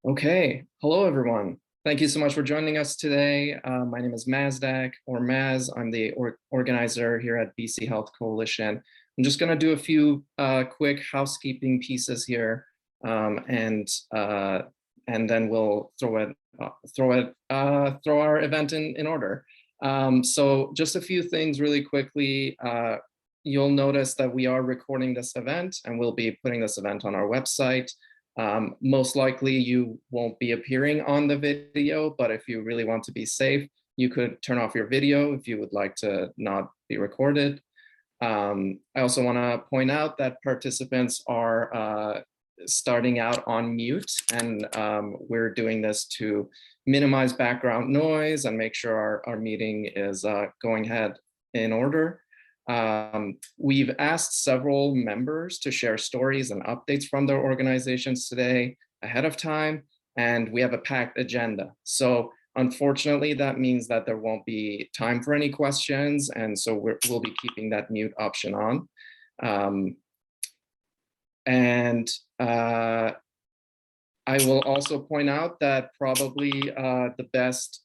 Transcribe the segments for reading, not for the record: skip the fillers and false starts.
Okay, hello everyone. Thank you so much for joining us today. My name is Mazdak, or Maz. I'm the organizer here at BC Health Coalition. I'm just going to do a few quick housekeeping pieces here, and then we'll throw our event in order. So just a few things really quickly. You'll notice that we are recording this event, and we'll be putting this event on our website. Most likely you won't be appearing on the video, but if you really want to be safe, you could turn off your video if you would like to not be recorded. I also want to point out that participants are starting out on mute, and we're doing this to minimize background noise and make sure our meeting is going ahead in order. We've asked several members to share stories and updates from their organizations today ahead of time, and we have a packed agenda. So unfortunately, that means that there won't be time for any questions, and so we'll be keeping that mute option on. I will also point out that probably the best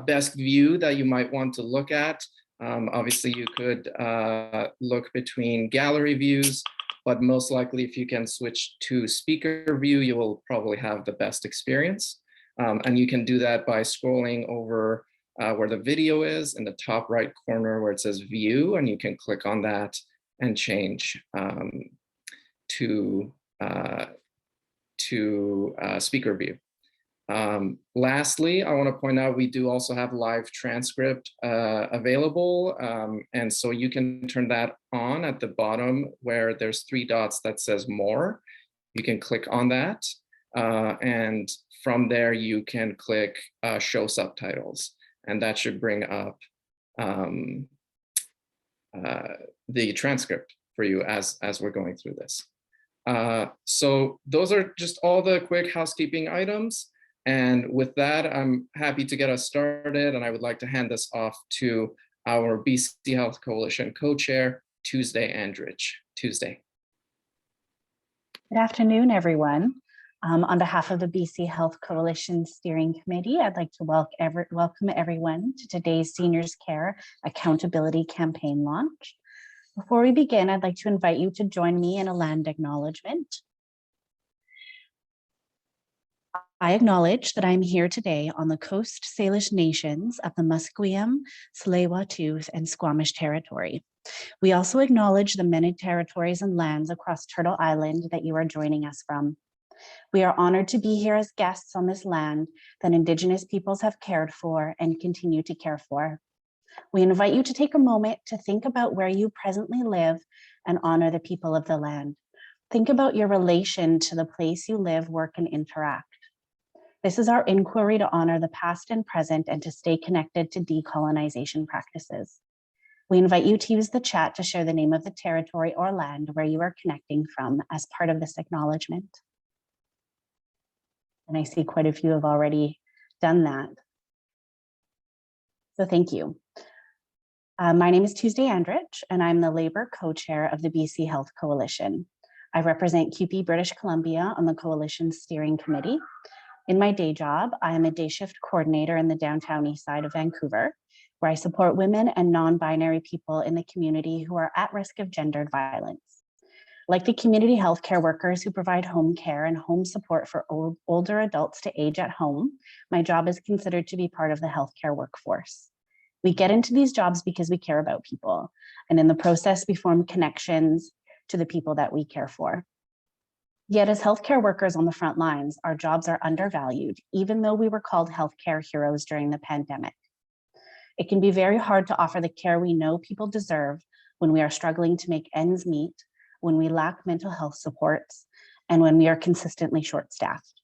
best view that you might want to look at. Obviously, you could look between gallery views, but most likely if you can switch to speaker view, you will probably have the best experience. And you can do that by scrolling over where the video is in the top right corner where it says view, and you can click on that and change to speaker view. Lastly, I want to point out we do also have live transcript available, and so you can turn that on at the bottom where there's 3 dots that says more. You can click on that, and from there you can click show subtitles, and that should bring up the transcript for you as we're going through this. So those are just all the quick housekeeping items. And with that, I'm happy to get us started, and I would like to hand this off to our BC Health Coalition co-chair, Tuesday Andridge. Tuesday. Good afternoon, everyone. On behalf of the BC Health Coalition Steering Committee, I'd like to welcome everyone to today's Seniors Care Accountability Campaign launch. Before we begin, I'd like to invite you to join me in a land acknowledgement. I acknowledge that I'm here today on the Coast Salish Nations of the Musqueam, Tsleil-Waututh, and Squamish Territory. We also acknowledge the many territories and lands across Turtle Island that you are joining us from. We are honored to be here as guests on this land that Indigenous peoples have cared for and continue to care for. We invite you to take a moment to think about where you presently live and honor the people of the land. Think about your relation to the place you live, work, and interact. This is our inquiry to honor the past and present and to stay connected to decolonization practices. We invite you to use the chat to share the name of the territory or land where you are connecting from as part of this acknowledgement. And I see quite a few have already done that. So thank you. My name is Tuesday Andridge, and I'm the Labour co-chair of the BC Health Coalition. I represent CUPE British Columbia on the Coalition Steering Committee. In my day job, I am a day shift coordinator in the downtown east side of Vancouver, where I support women and non-binary people in the community who are at risk of gendered violence. Like the community healthcare workers who provide home care and home support for older adults to age at home, my job is considered to be part of the healthcare workforce. We get into these jobs because we care about people, and in the process, we form connections to the people that we care for. Yet as healthcare workers on the front lines, our jobs are undervalued, even though we were called healthcare heroes during the pandemic. It can be very hard to offer the care we know people deserve when we are struggling to make ends meet, when we lack mental health supports, and when we are consistently short-staffed.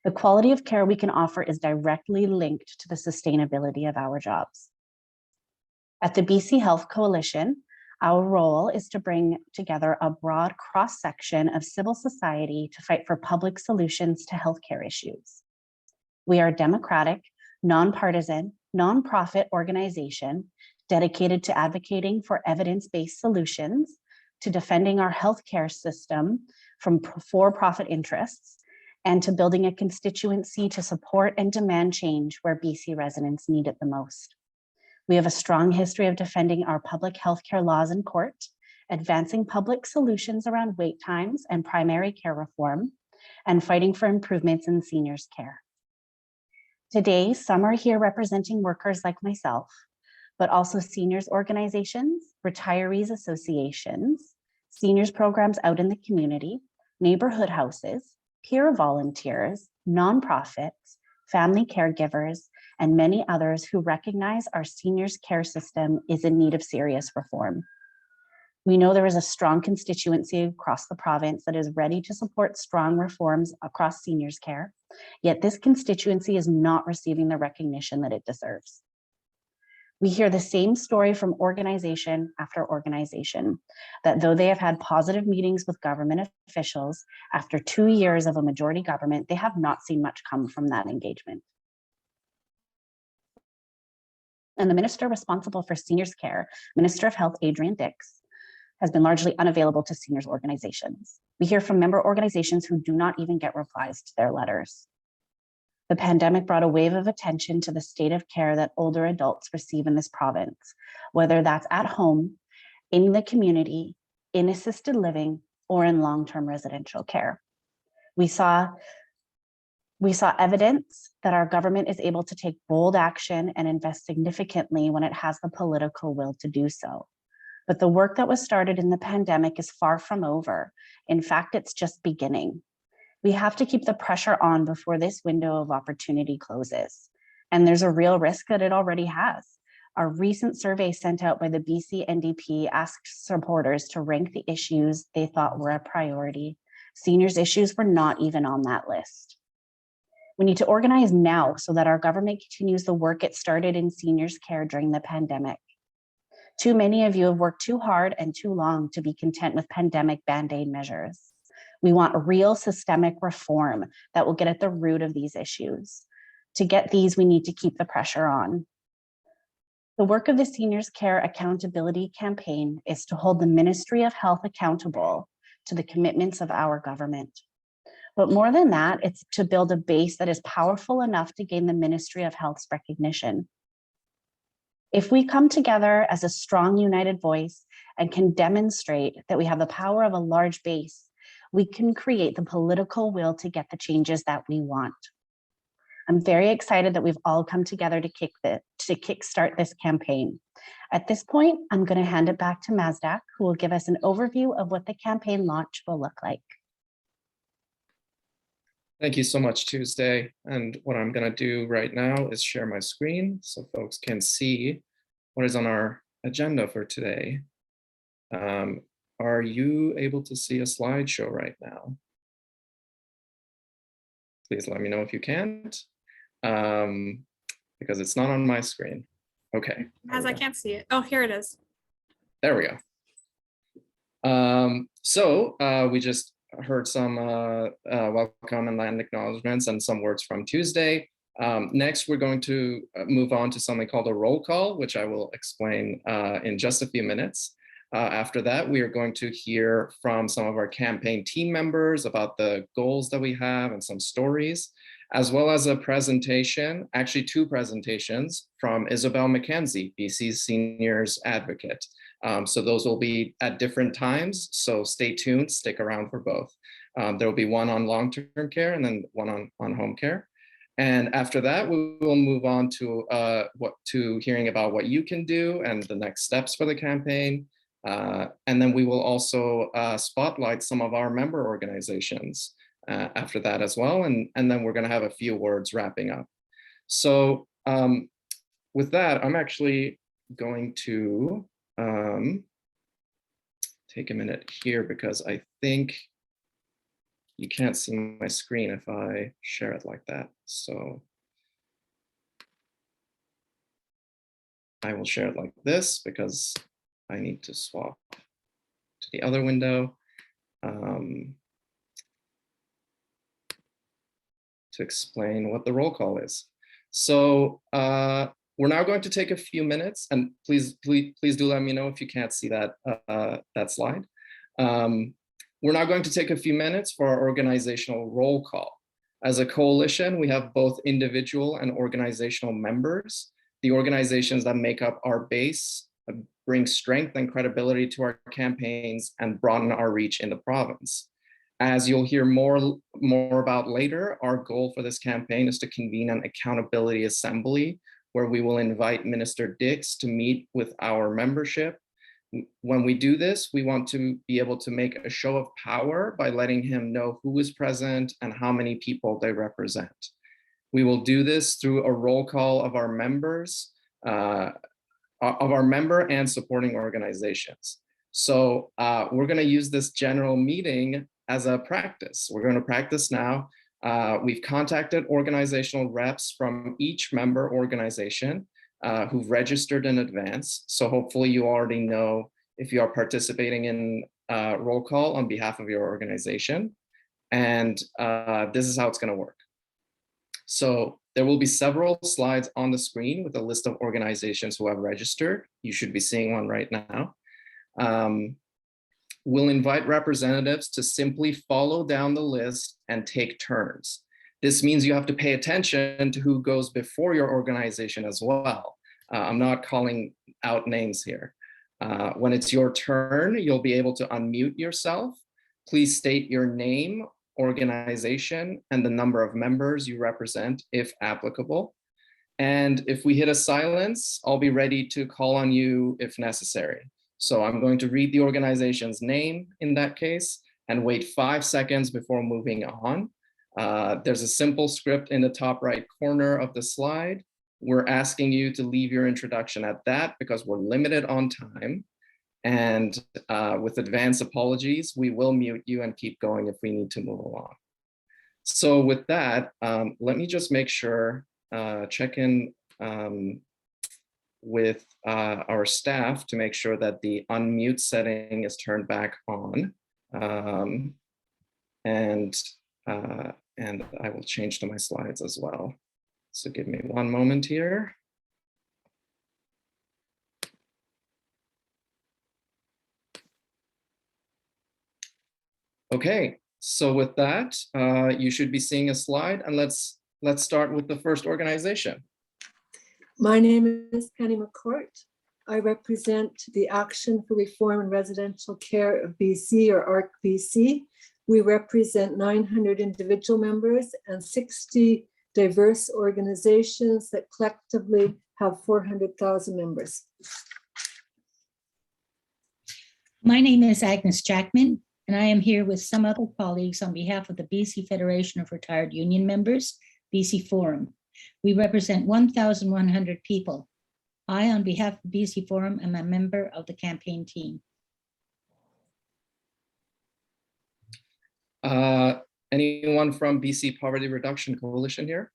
The quality of care we can offer is directly linked to the sustainability of our jobs. At the BC Health Coalition, our role is to bring together a broad cross-section of civil society to fight for public solutions to healthcare issues. We are a democratic, nonpartisan, nonprofit organization dedicated to advocating for evidence-based solutions to defending our healthcare system from for-profit interests, and to building a constituency to support and demand change where BC residents need it the most. We have a strong history of defending our public healthcare laws in court, advancing public solutions around wait times and primary care reform, and fighting for improvements in seniors' care. Today, some are here representing workers like myself, but also seniors organizations, retirees associations, seniors programs out in the community, neighborhood houses, peer volunteers, nonprofits, family caregivers, and many others who recognize our seniors care system is in need of serious reform. We know there is a strong constituency across the province that is ready to support strong reforms across seniors care, yet this constituency is not receiving the recognition that it deserves. We hear the same story from organization after organization, that though they have had positive meetings with government officials, after 2 years of a majority government, they have not seen much come from that engagement. And the minister responsible for seniors care, Minister of Health, Adrian Dix, has been largely unavailable to seniors organizations. We hear from member organizations who do not even get replies to their letters. The pandemic brought a wave of attention to the state of care that older adults receive in this province, whether that's at home, in the community, in assisted living, or in long-term residential care. We saw evidence that our government is able to take bold action and invest significantly when it has the political will to do so. But the work that was started in the pandemic is far from over. In fact, it's just beginning. We have to keep the pressure on before this window of opportunity closes. And there's a real risk that it already has. Our recent survey sent out by the BC NDP asked supporters to rank the issues they thought were a priority. Seniors' issues were not even on that list. We need to organize now so that our government continues the work it started in seniors' care during the pandemic. Too many of you have worked too hard and too long to be content with pandemic Band-Aid measures. We want real systemic reform that will get at the root of these issues. To get these, we need to keep the pressure on. The work of the Seniors Care Accountability Campaign is to hold the Ministry of Health accountable to the commitments of our government. But more than that, it's to build a base that is powerful enough to gain the Ministry of Health's recognition. If we come together as a strong, united voice and can demonstrate that we have the power of a large base, we can create the political will to get the changes that we want. I'm very excited that we've all come together to kickstart this campaign. At this point, I'm going to hand it back to Mazdak, who will give us an overview of what the campaign launch will look like. Thank you so much, Tuesday. And what I'm going to do right now is share my screen so folks can see what is on our agenda for today. Are you able to see a slideshow right now? Please let me know if you can't, because it's not on my screen. Okay. As I can't see it. Oh, here it is. There we go. So we just heard some welcome and land acknowledgements and some words from Tuesday. Next, we're going to move on to something called a roll call, which I will explain in just a few minutes. After that, we are going to hear from some of our campaign team members about the goals that we have and some stories, as well as a presentation, actually 2 presentations from Isabel McKenzie, BC's Seniors Advocate. So those will be at different times, so stay tuned, stick around for both. There will be one on long-term care and then one on home care. And after that, we will move on to hearing about what you can do and the next steps for the campaign. And then we will also spotlight some of our member organizations after that as well. And then we're going to have a few words wrapping up. So with that, I'm actually going to take a minute here because I think you can't see my screen if I share it like that. So I will share it like this because I need to swap to the other window to explain what the roll call is. So we're now going to take a few minutes, and please do let me know if you can't see that, that slide. We're now going to take a few minutes for our organizational roll call. As a coalition, we have both individual and organizational members. The organizations that make up our base bring strength and credibility to our campaigns and broaden our reach in the province. As you'll hear more about later, our goal for this campaign is to convene an accountability assembly where we will invite Minister Dix to meet with our membership. When we do this, we want to be able to make a show of power by letting him know who is present and how many people they represent. We will do this through a roll call of our members, of our member and supporting organizations. So we're going to use this general meeting as a practice. We're going to practice now. We've contacted organizational reps from each member organization who've registered in advance. So hopefully you already know if you are participating in roll call on behalf of your organization. And this is how it's going to work. So there will be several slides on the screen with a list of organizations who have registered. You should be seeing one right now. We'll invite representatives to simply follow down the list and take turns. This means you have to pay attention to who goes before your organization as well. I'm not calling out names here. When it's your turn, you'll be able to unmute yourself. Please state your name, organization, and the number of members you represent, if applicable. And if we hit a silence, I'll be ready to call on you if necessary. So I'm going to read the organization's name in that case and wait 5 seconds before moving on. There's a simple script in the top right corner of the slide. We're asking you to leave your introduction at that because we're limited on time. And with advance apologies, we will mute you and keep going if we need to move along. So with that, let me just make sure, check in with our staff to make sure that the unmute setting is turned back on. And I will change to my slides as well. So give me one moment here. Okay, so with that, you should be seeing a slide, and let's start with the first organization. My name is Penny McCourt. I represent the Action for Reform in Residential Care of BC, or ARC BC. We represent 900 individual members and 60 diverse organizations that collectively have 400,000 members. My name is Agnes Jackman, and I am here with some other colleagues on behalf of the BC Federation of Retired Union Members, BC Forum. We represent 1,100 people. I, on behalf of BC Forum, am a member of the campaign team. Anyone from BC Poverty Reduction Coalition here?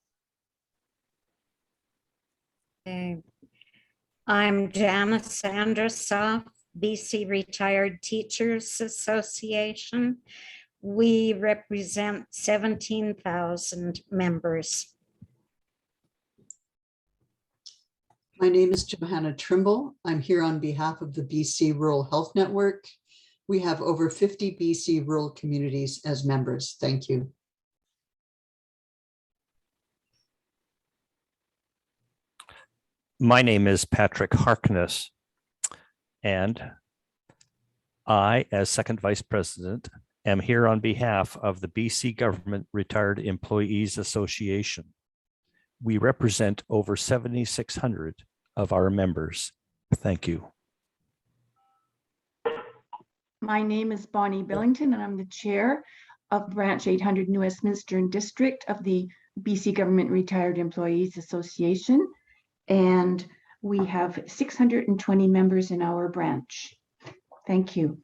I'm Janice Andersoff, BC Retired Teachers Association. We represent 17,000 members. My name is Johanna Trimble. I'm here on behalf of the BC Rural Health Network. We have over 50 BC rural communities as members. Thank you. My name is Patrick Harkness, and I, as second vice president, am here on behalf of the BC Government Retired Employees Association. We represent over 7,600 of our members. Thank you. My name is Bonnie Billington, and I'm the chair of Branch 800 New Westminster District of the BC Government Retired Employees Association. And we have 620 members in our branch. Thank you.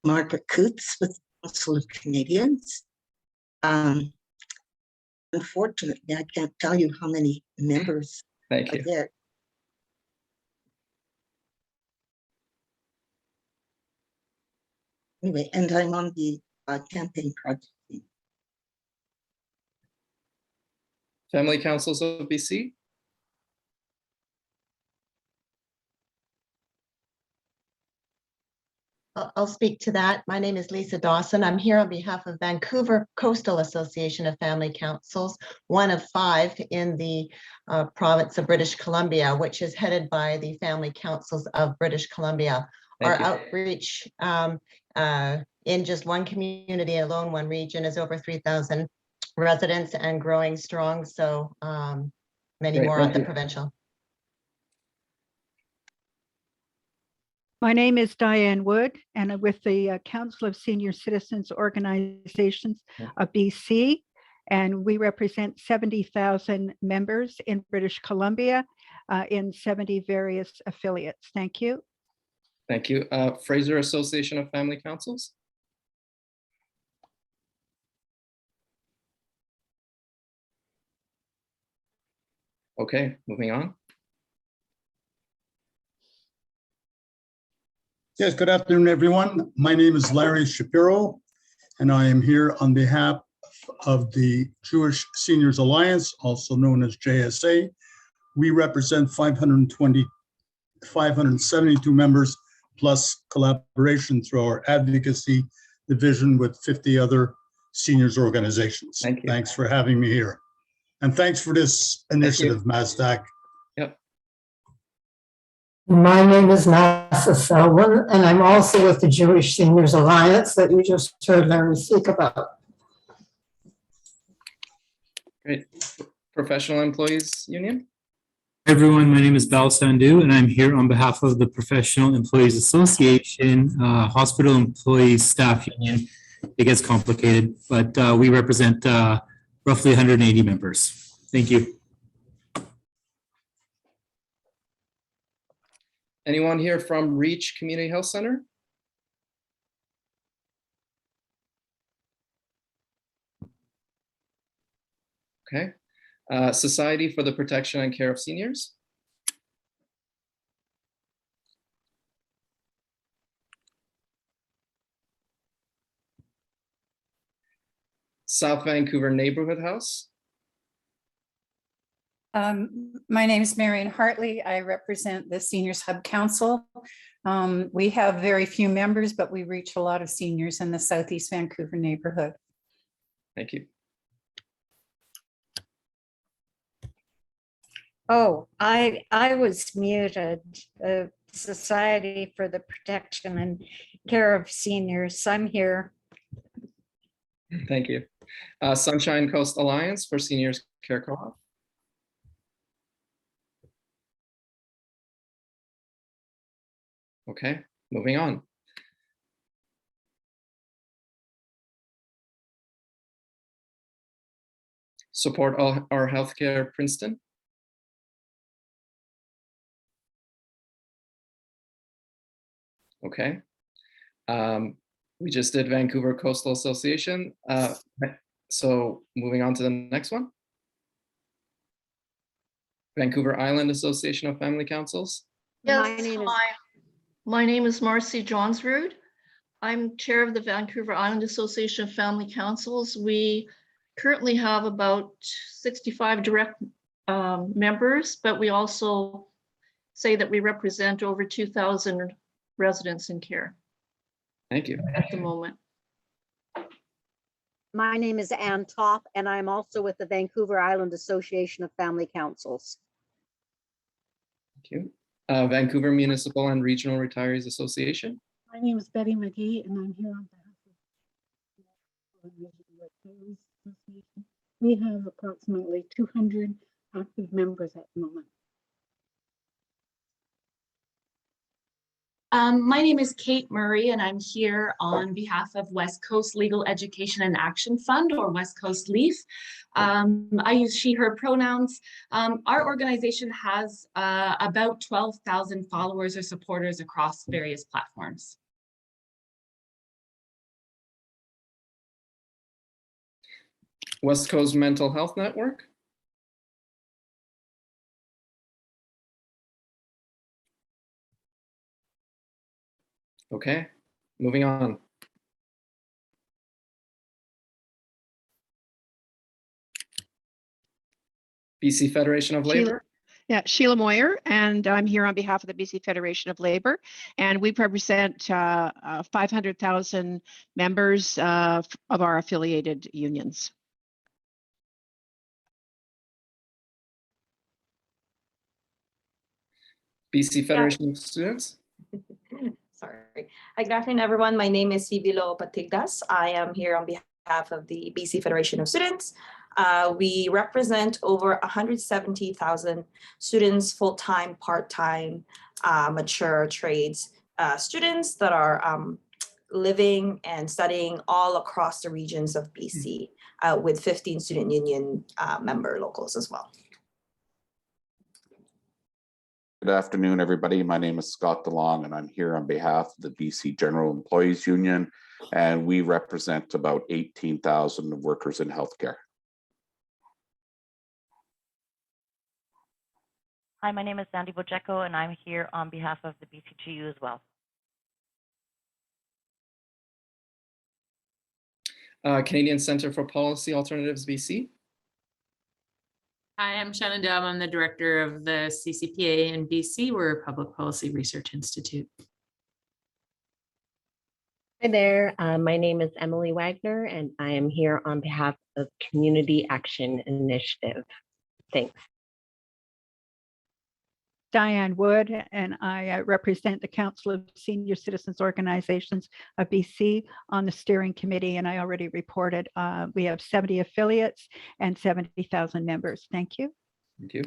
Margaret Coots with Council of Canadians. Unfortunately, I can't tell you how many members Thank you. are there. Anyway, and I'm on the campaign project team. Family Councils of BC? I'll speak to that. My name is Lisa Dawson. I'm here on behalf of Vancouver Coastal Association of Family Councils, one of 5 in the province of British Columbia, which is headed by the Family Councils of British Columbia. Thank you. Outreach in just one community alone, one region, is over 3,000 residents and growing strong. So many Great, more thank at the you. provincial. My name is Diane Wood, and I'm with the Council of Senior Citizens Organizations of BC, and we represent 70,000 members in British Columbia in 70 various affiliates. Thank you. Thank you. Fraser Association of Family Councils. Okay, moving on. Yes, good afternoon, everyone. My name is Larry Shapiro, and I am here on behalf of the Jewish Seniors Alliance, also known as JSA. We represent 572 members, plus collaboration through our advocacy division with 50 other seniors organizations. Thank you. Thanks for having me here. And thanks for this initiative, Mazdak. Yep. My name is Massa Selwyn, and I'm also with the Jewish Seniors Alliance that you just heard Larry speak about. Great. Professional Employees Union. Hi everyone, my name is Bal Sandhu, and I'm here on behalf of the Professional Employees Association, Hospital Employees Staff Union. It gets complicated, but we represent roughly 180 members. Thank you. Anyone here from Reach Community Health Center? Okay. Society for the Protection and Care of Seniors. South Vancouver Neighborhood House. My name is Marion Hartley. I represent the Seniors Hub Council. We have very few members, but we reach a lot of seniors in the Southeast Vancouver neighborhood. Thank you. Oh, I was muted. Society for the Protection and Care of Seniors. I'm here. Thank you. Sunshine Coast Alliance for Seniors Care Co-op. Okay, moving on. Support All Our Healthcare Princeton. Okay. We just did Vancouver Coastal Association. So moving on to the next one. Vancouver Island Association of Family Councils. Yes, my name is Marcy Johnsrud. I'm chair of the Vancouver Island Association of Family Councils. We currently have about 65 direct members, but we also say that we represent over 2,000 residents in care. Thank you. At the moment. My name is Ann Topp, and I'm also with the Vancouver Island Association of Family Councils. Thank you. Vancouver Municipal and Regional Retirees Association. My name is Betty McGee, and I'm here on behalf of the Retirees Association. We have approximately 200 active members at the moment. My name is Kate Murray, and I'm here on behalf of West Coast Legal Education and Action Fund, or West Coast LEAF. I use she, her pronouns. Our organization has about 12,000 followers or supporters across various platforms. West Coast Mental Health Network. Okay, moving on. BC Federation of Labor. Yeah, Sheila Moyer, and I'm here on behalf of the BC Federation of Labor, and we represent 500,000 members of our affiliated unions. BC Federation of Students. Sorry. Hi, good afternoon, everyone. My name is Sibilo Patigdas. I am here on behalf of the BC Federation of Students. We represent over 170,000 students, full-time, part-time, mature trades students that are living and studying all across the regions of BC with 15 student union member locals as well. Good afternoon, everybody. My name is Scott DeLong, and I'm here on behalf of the BC General Employees Union, and we represent about 18,000 workers in healthcare. Hi, my name is Sandy Bojeco, and I'm here on behalf of the BCGU as well. Canadian Centre for Policy Alternatives, BC. Hi, I'm Shannon Dowd. I'm the director of the CCPA in BC. We're a public policy research institute. Hi there. My name is Emily Wagner, and I am here on behalf of Community Action Initiative. Thanks. Diane Wood, and I represent the Council of Senior Citizens Organizations of BC on the steering committee, and I already reported we have 70 affiliates and 70,000 members. Thank you. Thank you.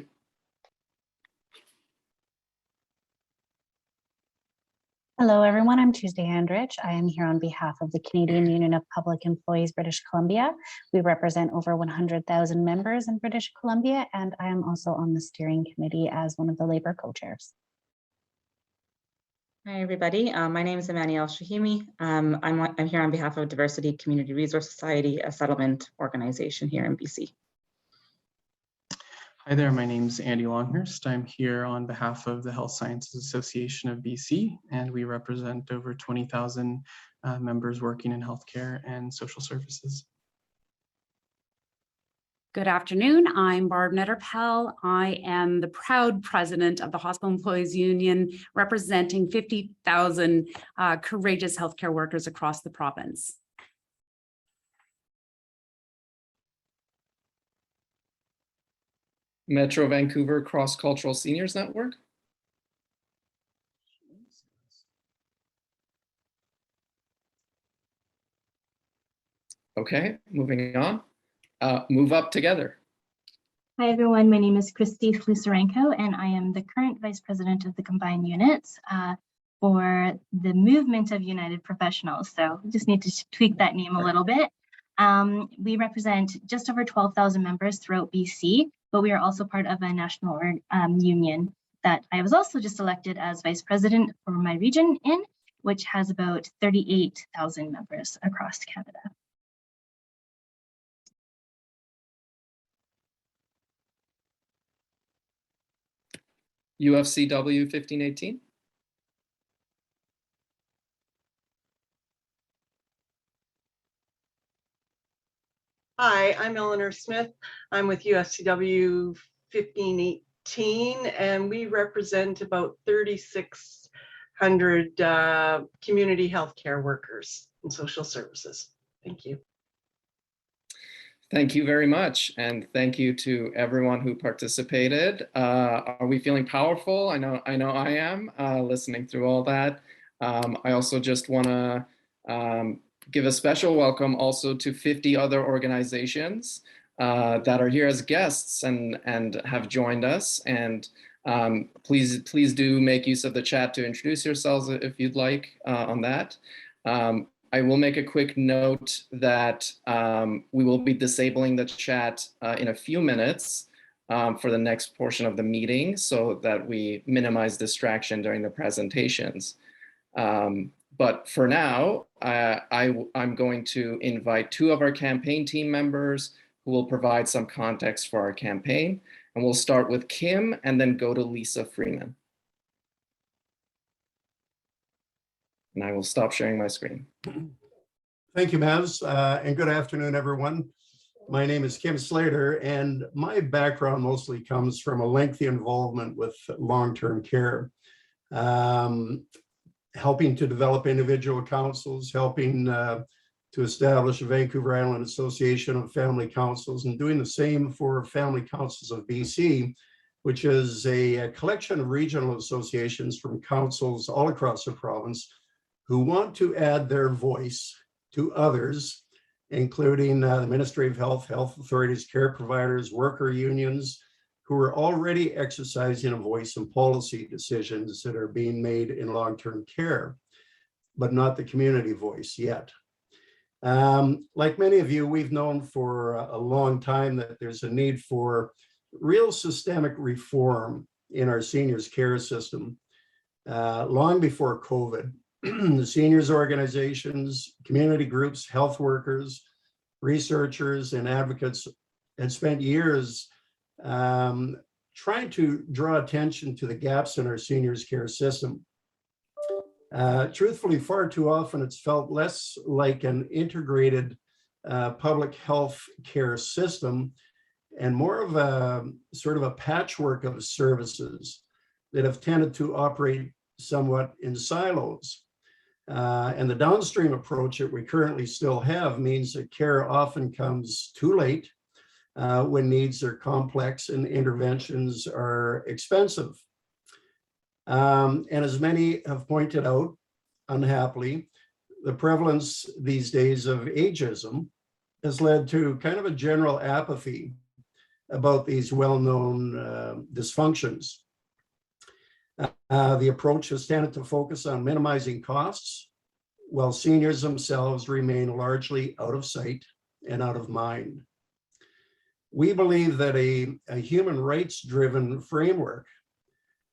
Hello, everyone. I'm Tuesday Andrich. I am here on behalf of the Canadian Union of Public Employees, British Columbia. We represent over 100,000 members in British Columbia, and I am also on the steering committee as one of the labor co-chairs. Hi, everybody. My name is Emmanuel Shahimi. I'm here on behalf of Diversity Community Resource Society, a settlement organization here in BC. Hi there, my name is Andy Longhurst. I'm here on behalf of the Health Sciences Association of BC, and we represent over 20,000 members working in healthcare and social services. Good afternoon. I'm Barb Netterpel. I am the proud president of the Hospital Employees Union, representing 50,000 courageous healthcare workers across the province. Metro Vancouver Cross-Cultural Seniors Network. Okay, moving on. Move Up Together. Hi, everyone. My name is Christy Flusarenko, and I am the current vice president of the combined units for the Movement of United Professionals. So we just need to tweak that name a little bit. We represent just over 12,000 members throughout BC, but we are also part of a national union that I was also just elected as vice president for my region in, which has about 38,000 members across Canada. UFCW 1518. Hi, I'm Eleanor Smith. I'm with UFCW 1518, and we represent about 3,600 community healthcare workers and social services. Thank you. Thank you very much. And thank you to everyone who participated. Are we feeling powerful? I know I am listening through all that. I also just want to give a special welcome also to 50 other organizations that are here as guests and have joined us. And please do make use of the chat to introduce yourselves if you'd like on that. I will make a quick note that we will be disabling the chat in a few minutes for the next portion of the meeting so that we minimize distraction during the presentations. But for now, I'm going to invite two of our campaign team members who will provide some context for our campaign. And we'll start with Kim and then go to Lisa Freeman. And I will stop sharing my screen. Thank you, Maz, and good afternoon, everyone. My name is Kim Slater, and my background mostly comes from a lengthy involvement with long-term care, helping to develop individual councils, helping to establish a Vancouver Island Association of Family Councils, and doing the same for Family Councils of BC, which is a collection of regional associations from councils all across the province who want to add their voice to others, including the Ministry of Health, health authorities, care providers, worker unions, who are already exercising a voice in policy decisions that are being made in long-term care, but not the community voice yet. Like many of you, we've known for a long time that there's a need for real systemic reform in our seniors care system. Long before COVID, the seniors organizations, community groups, health workers, researchers, and advocates had spent years trying to draw attention to the gaps in our seniors care system. Truthfully, far too often it's felt less like an integrated public health care system and more of a sort of a patchwork of services that have tended to operate somewhat in silos. And the downstream approach that we currently still have means that care often comes too late when needs are complex and interventions are expensive. And as many have pointed out, unhappily, the prevalence these days of ageism has led to kind of a general apathy about these well-known dysfunctions. The approach has tended to focus on minimizing costs, while seniors themselves remain largely out of sight and out of mind. We believe that a human rights-driven framework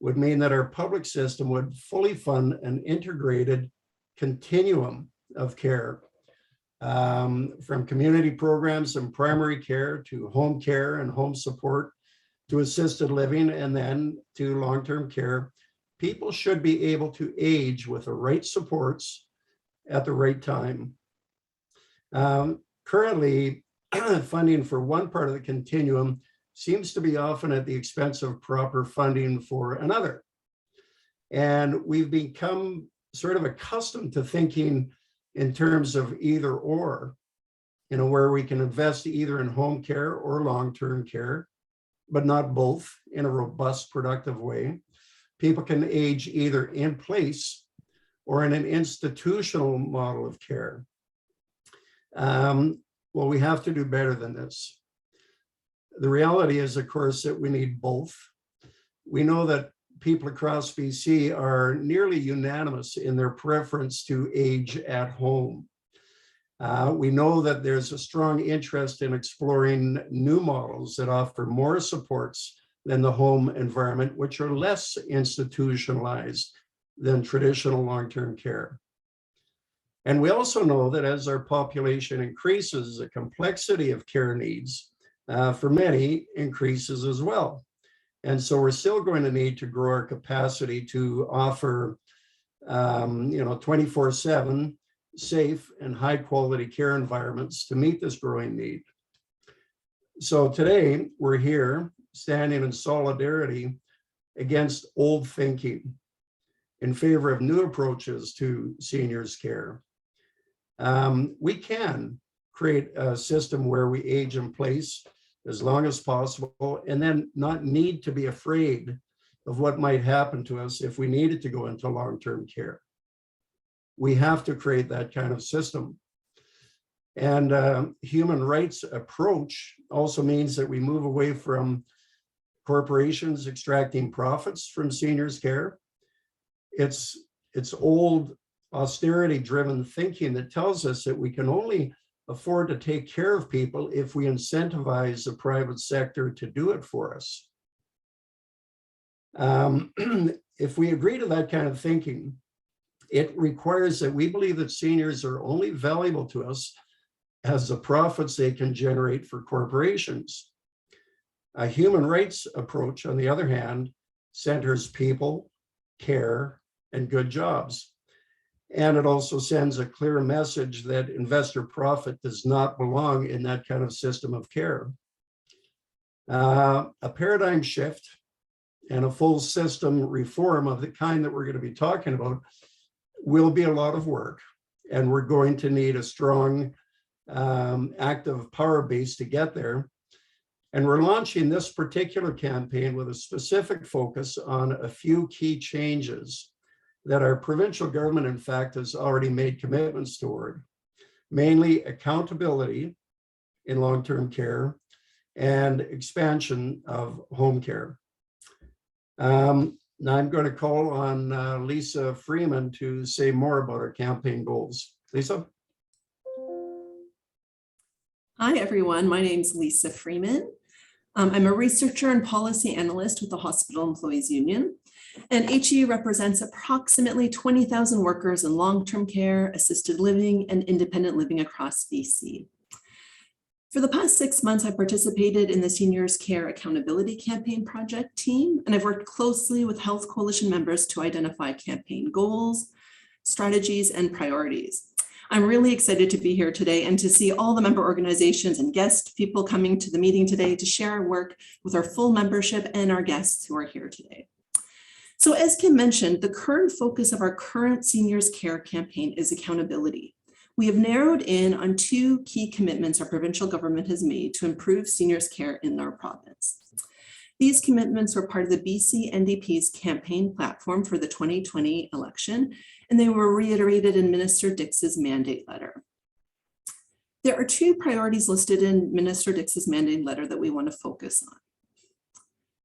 would mean that our public system would fully fund an integrated continuum of care, from community programs and primary care to home care and home support to assisted living and then to long-term care. People should be able to age with the right supports at the right time. Currently, funding for one part of the continuum seems to be often at the expense of proper funding for another. And we've become sort of accustomed to thinking in terms of either or, where we can invest either in home care or long-term care, but not both in a robust, productive way. People can age either in place or in an institutional model of care. Well, we have to do better than this. The reality is, of course, that we need both. We know that people across BC are nearly unanimous in their preference to age at home. We know that there's a strong interest in exploring new models that offer more supports than the home environment, which are less institutionalized than traditional long-term care. And we also know that as our population increases, the complexity of care needs for many increases as well. And so we're still going to need to grow our capacity to offer 24/7 safe and high quality care environments to meet this growing need. So today we're here standing in solidarity against old thinking in favor of new approaches to seniors care. We can create a system where we age in place as long as possible and then not need to be afraid of what might happen to us if we needed to go into long-term care. We have to create that kind of system. And human rights approach also means that we move away from corporations extracting profits from seniors care. It's old austerity-driven thinking that tells us that we can only afford to take care of people if we incentivize the private sector to do it for us. If we agree to that kind of thinking, it requires that we believe that seniors are only valuable to us as the profits they can generate for corporations. A human rights approach, on the other hand, centers people, care, and good jobs. And it also sends a clear message that investor profit does not belong in that kind of system of care. A paradigm shift and a full system reform of the kind that we're going to be talking about will be a lot of work. And we're going to need a strong active power base to get there. And we're launching this particular campaign with a specific focus on a few key changes that our provincial government, in fact, has already made commitments toward, mainly accountability in long-term care and expansion of home care. Now I'm going to call on Lisa Freeman to say more about our campaign goals. Lisa? Hi, everyone. My name is Lisa Freeman. I'm a researcher and policy analyst with the Hospital Employees Union, and HEU represents approximately 20,000 workers in long-term care, assisted living, and independent living across BC. For the past 6 months, I participated in the Seniors Care Accountability Campaign Project team, and I've worked closely with Health Coalition members to identify campaign goals, strategies, and priorities. I'm really excited to be here today and to see all the member organizations and guest people coming to the meeting today to share our work with our full membership and our guests who are here today. So as Kim mentioned, the current focus of our current Seniors Care campaign is accountability. We have narrowed in on 2 key commitments our provincial government has made to improve seniors care in our province. These commitments were part of the BC NDP's campaign platform for the 2020 election, and they were reiterated in Minister Dix's mandate letter. There are 2 priorities listed in Minister Dix's mandate letter that we want to focus on.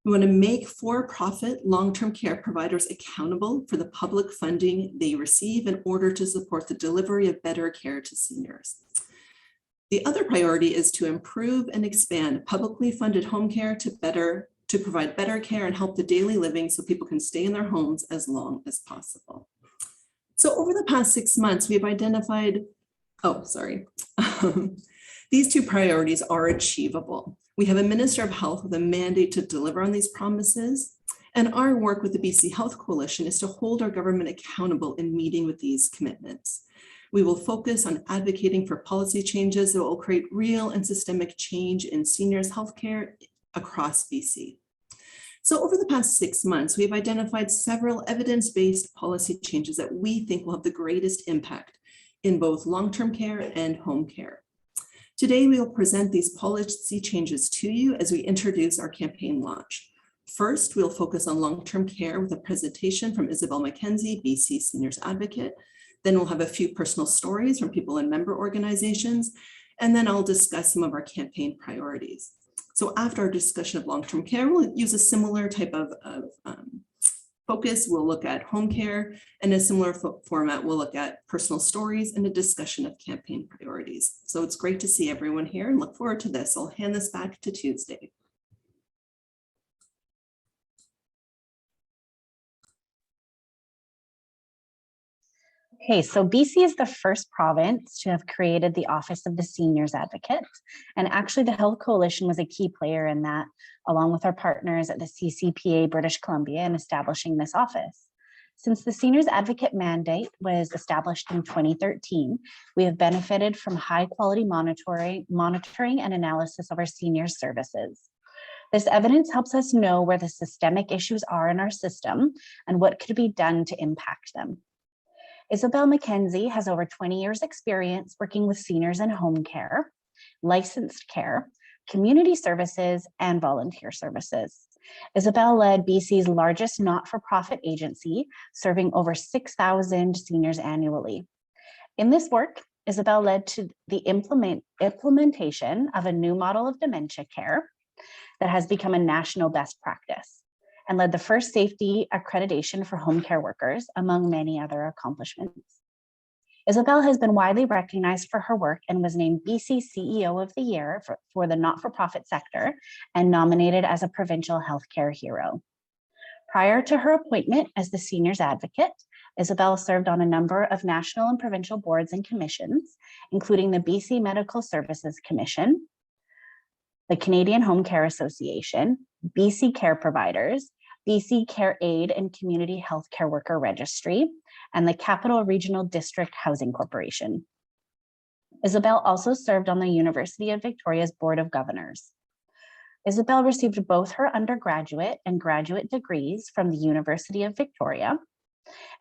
We want to make for-profit long-term care providers accountable for the public funding they receive in order to support the delivery of better care to seniors. The other priority is to improve and expand publicly funded home care to provide better care and help the daily living so people can stay in their homes as long as possible. So over the past 6 months, we have identified, these 2 priorities are achievable. We have a Minister of Health with a mandate to deliver on these promises, and our work with the BC Health Coalition is to hold our government accountable in meeting with these commitments. We will focus on advocating for policy changes that will create real and systemic change in seniors' healthcare across BC. So over the past 6 months, we've identified several evidence-based policy changes that we think will have the greatest impact in both long-term care and home care. Today, we will present these policy changes to you as we introduce our campaign launch. First, we'll focus on long-term care with a presentation from Isabel McKenzie, BC Seniors Advocate. Then we'll have a few personal stories from people in member organizations, and then I'll discuss some of our campaign priorities. So after our discussion of long-term care, we'll use a similar type of focus. We'll look at home care, and a similar format, we'll look at personal stories and a discussion of campaign priorities. So it's great to see everyone here and look forward to this. I'll hand this back to Tuesday. Okay, so BC is the first province to have created the Office of the Seniors Advocate. And actually the Health Coalition was a key player in that, along with our partners at the CCPA British Columbia in establishing this office. Since the Seniors Advocate mandate was established in 2013, we have benefited from high quality monitoring and analysis of our seniors services. This evidence helps us know where the systemic issues are in our system and what could be done to impact them. Isabel McKenzie has over 20 years experience working with seniors in home care, licensed care, community services, and volunteer services. Isabel led BC's largest not-for-profit agency, serving over 6,000 seniors annually. In this work, Isabel led to the implementation of a new model of dementia care that has become a national best practice, and led the first safety accreditation for home care workers, among many other accomplishments. Isabel has been widely recognized for her work and was named BC CEO of the Year for the not-for-profit sector and nominated as a provincial healthcare hero. Prior to her appointment as the Seniors Advocate, Isabel served on a number of national and provincial boards and commissions, including the BC Medical Services Commission, the Canadian Home Care Association, BC Care Providers, BC Care Aid and Community Healthcare Worker Registry, and the Capital Regional District Housing Corporation. Isabel also served on the University of Victoria's Board of Governors. Isabel received both her undergraduate and graduate degrees from the University of Victoria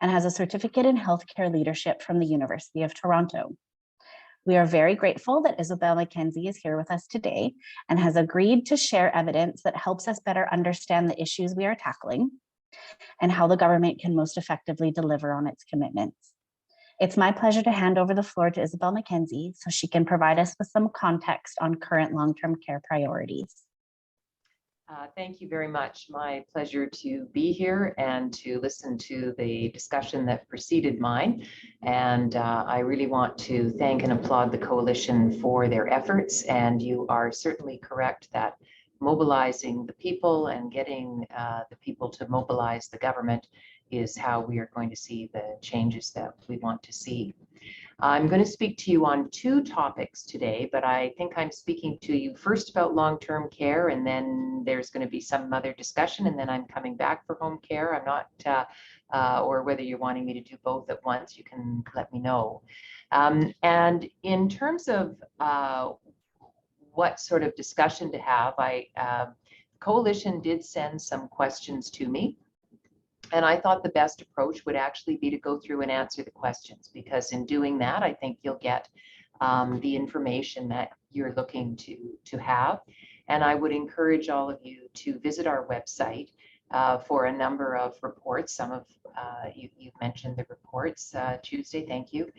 and has a certificate in healthcare leadership from the University of Toronto. We are very grateful that Isabel McKenzie is here with us today and has agreed to share evidence that helps us better understand the issues we are tackling and how the government can most effectively deliver on its commitments. It's my pleasure to hand over the floor to Isabel McKenzie so she can provide us with some context on current long-term care priorities. Thank you very much. My pleasure to be here and to listen to the discussion that preceded mine. And I really want to thank and applaud the coalition for their efforts. And you are certainly correct that mobilizing the people and getting the people to mobilize the government is how we are going to see the changes that we want to see. I'm going to speak to you on two topics today, but I think I'm speaking to you first about long-term care, and then there's going to be some other discussion, and then I'm coming back for home care. I'm not, or whether you're wanting me to do both at once, you can let me know. And in terms of what sort of discussion to have, Coalition did send some questions to me. And I thought the best approach would actually be to go through and answer the questions, because in doing that, I think you'll get the information that you're looking to have. And I would encourage all of you to visit our website for a number of reports. Some of you've mentioned the reports Tuesday, thank you.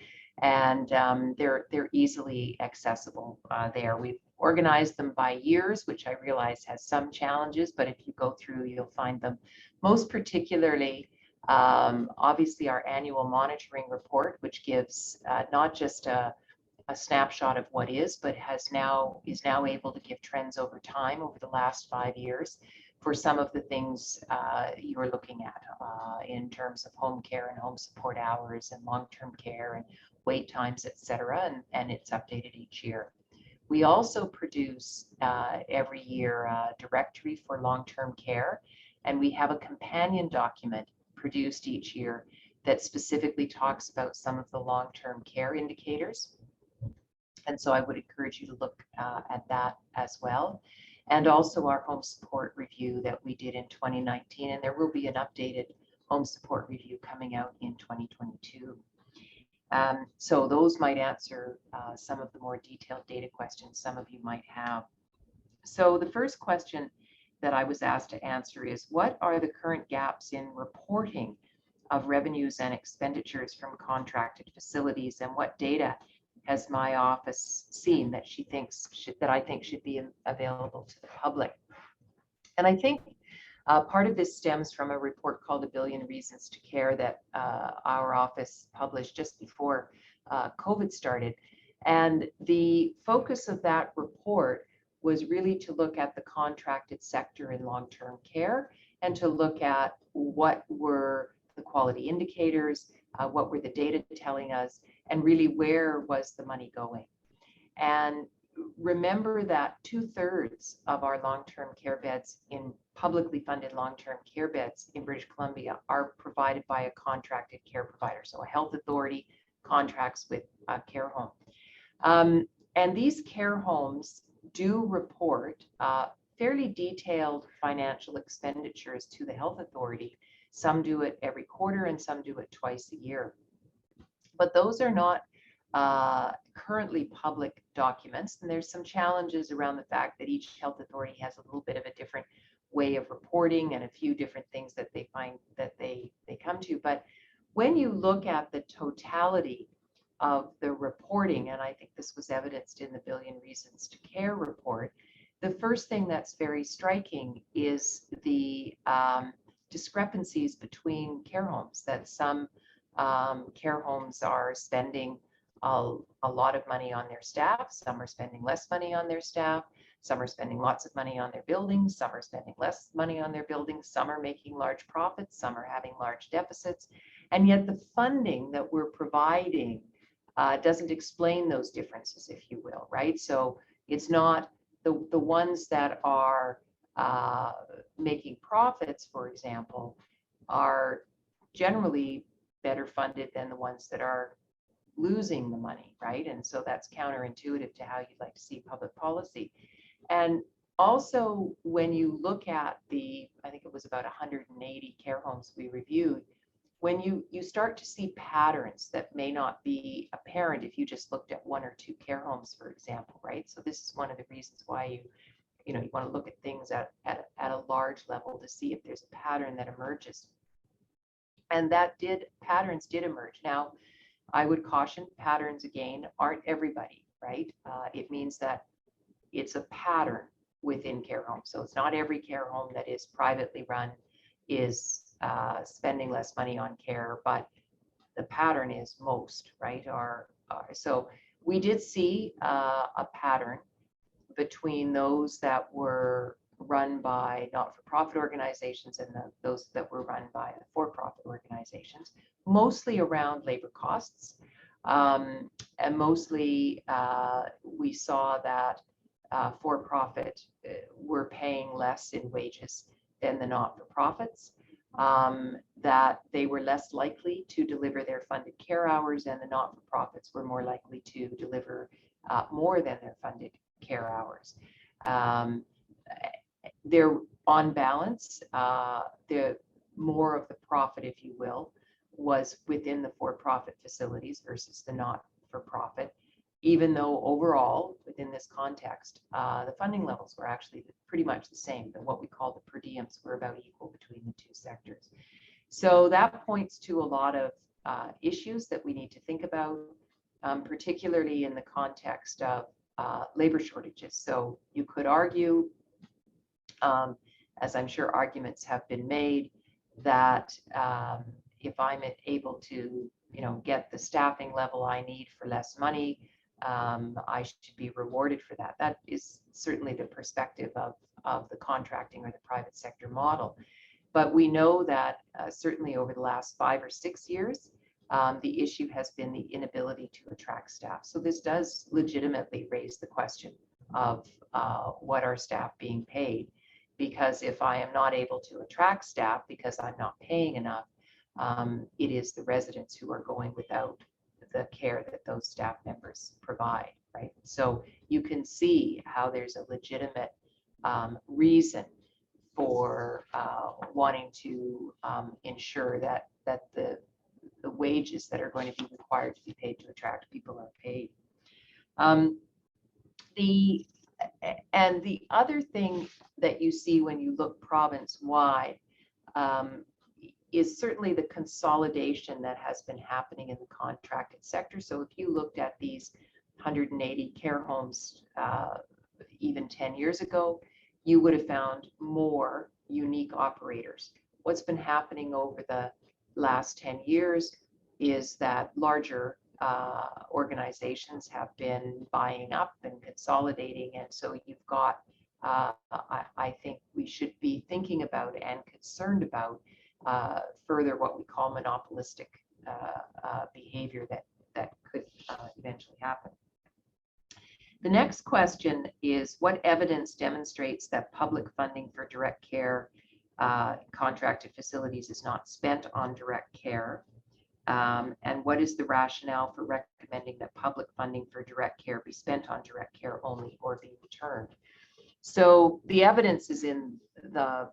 And they're easily accessible there. We've organized them by years, which I realize has some challenges, but if you go through, you'll find them. Most particularly, obviously, our annual monitoring report, which gives not just a snapshot of what is, but is now able to give trends over time over the last 5 years for some of the things you're looking at in terms of home care and home support hours and long-term care and wait times, et cetera, and it's updated each year. We also produce every year a directory for long-term care, and we have a companion document produced each year that specifically talks about some of the long-term care indicators. And so I would encourage you to look at that as well. And also our home support review that we did in 2019, and there will be an updated home support review coming out in 2022. So those might answer some of the more detailed data questions some of you might have. So the first question that I was asked to answer is, what are the current gaps in reporting of revenues and expenditures from contracted facilities, and what data has my office seen that I think should be available to the public? And I think part of this stems from a report called A Billion Reasons to Care that our office published just before COVID started. And the focus of that report was really to look at the contracted sector in long-term care and to look at what were the quality indicators, what were the data telling us, and really where was the money going. And remember that 2/3 of our long-term care beds in publicly funded long-term care beds in British Columbia are provided by a contracted care provider. So a health authority contracts with a care home. And these care homes do report fairly detailed financial expenditures to the health authority. Some do it every quarter and some do it twice a year. But those are not currently public documents, and there's some challenges around the fact that each health authority has a little bit of a different way of reporting and a few different things that they find that they come to. But when you look at the totality of the reporting, and I think this was evidenced in the Billion Reasons to Care report, the first thing that's very striking is the discrepancies between care homes, that some care homes are spending a lot of money on their staff, some are spending less money on their staff, some are spending lots of money on their buildings, some are spending less money on their buildings, some are making large profits, some are having large deficits, and yet the funding that we're providing doesn't explain those differences, if you will, right? So it's not the ones that are making profits, for example, are generally better funded than the ones that are losing the money, right? And so that's counterintuitive to how you'd like to see public policy. And also, when you look at I think it was about 180 care homes we reviewed, when you start to see patterns that may not be apparent if you just looked at 1 or 2 care homes, for example, right? So this is one of the reasons why you want to look at things at a large level to see if there's a pattern that emerges. And patterns did emerge. Now, I would caution patterns again aren't everybody, right? It means that it's a pattern within care homes. So it's not every care home that is privately run is spending less money on care, but the pattern is most, right? So we did see a pattern between those that were run by not-for-profit organizations and those that were run by for-profit organizations, mostly around labor costs. And mostly we saw that for-profit were paying less in wages than the not-for-profits, that they were less likely to deliver their funded care hours, and the not-for-profits were more likely to deliver more than their funded care hours. They're on balance, the more of the profit, if you will, was within the for-profit facilities versus the not-for-profit, even though overall, within this context, the funding levels were actually pretty much the same. But what we call the per diems were about equal between the two sectors. So that points to a lot of issues that we need to think about, particularly in the context of labor shortages. So you could argue, as I'm sure arguments have been made, that if I'm able to, get the staffing level I need for less money, I should be rewarded for that. That is certainly the perspective of the contracting or the private sector model. But we know that certainly over the last 5 or 6 years, the issue has been the inability to attract staff. So this does legitimately raise the question of what are staff being paid? Because if I am not able to attract staff because I'm not paying enough, it is the residents who are going without the care that those staff members provide, right? So you can see how there's a legitimate reason for wanting to ensure that the wages that are going to be required to be paid to attract people are paid. And the other thing that you see when you look province-wide is certainly the consolidation that has been happening in the contracted sector. So if you looked at these 180 care homes even 10 years ago, you would have found more unique operators. What's been happening over the last 10 years is that larger organizations have been buying up and consolidating, and so you've got, I think we should be thinking about and concerned about further what we call monopolistic behavior that could eventually happen. The next question is, what evidence demonstrates that public funding for direct care contracted facilities is not spent on direct care? And what is the rationale for recommending that public funding for direct care be spent on direct care only or be returned? So the evidence is in the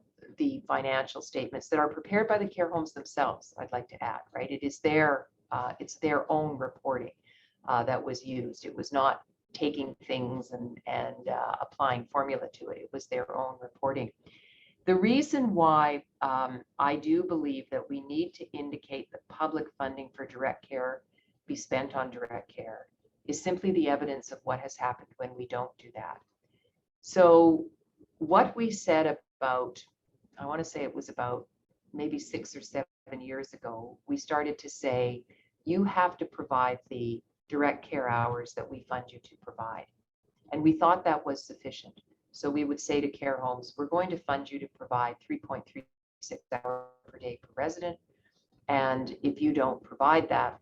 financial statements that are prepared by the care homes themselves, I'd like to add, right? It is it's their own reporting that was used. It was not taking things and applying formula to it. It was their own reporting. The reason why I do believe that we need to indicate that public funding for direct care be spent on direct care is simply the evidence of what has happened when we don't do that. So what we said about, I want to say it was about maybe 6 or 7 years ago, we started to say, you have to provide the direct care hours that we fund you to provide. And we thought that was sufficient. So we would say to care homes, we're going to fund you to provide 3.36 hours per day per resident. And if you don't provide that,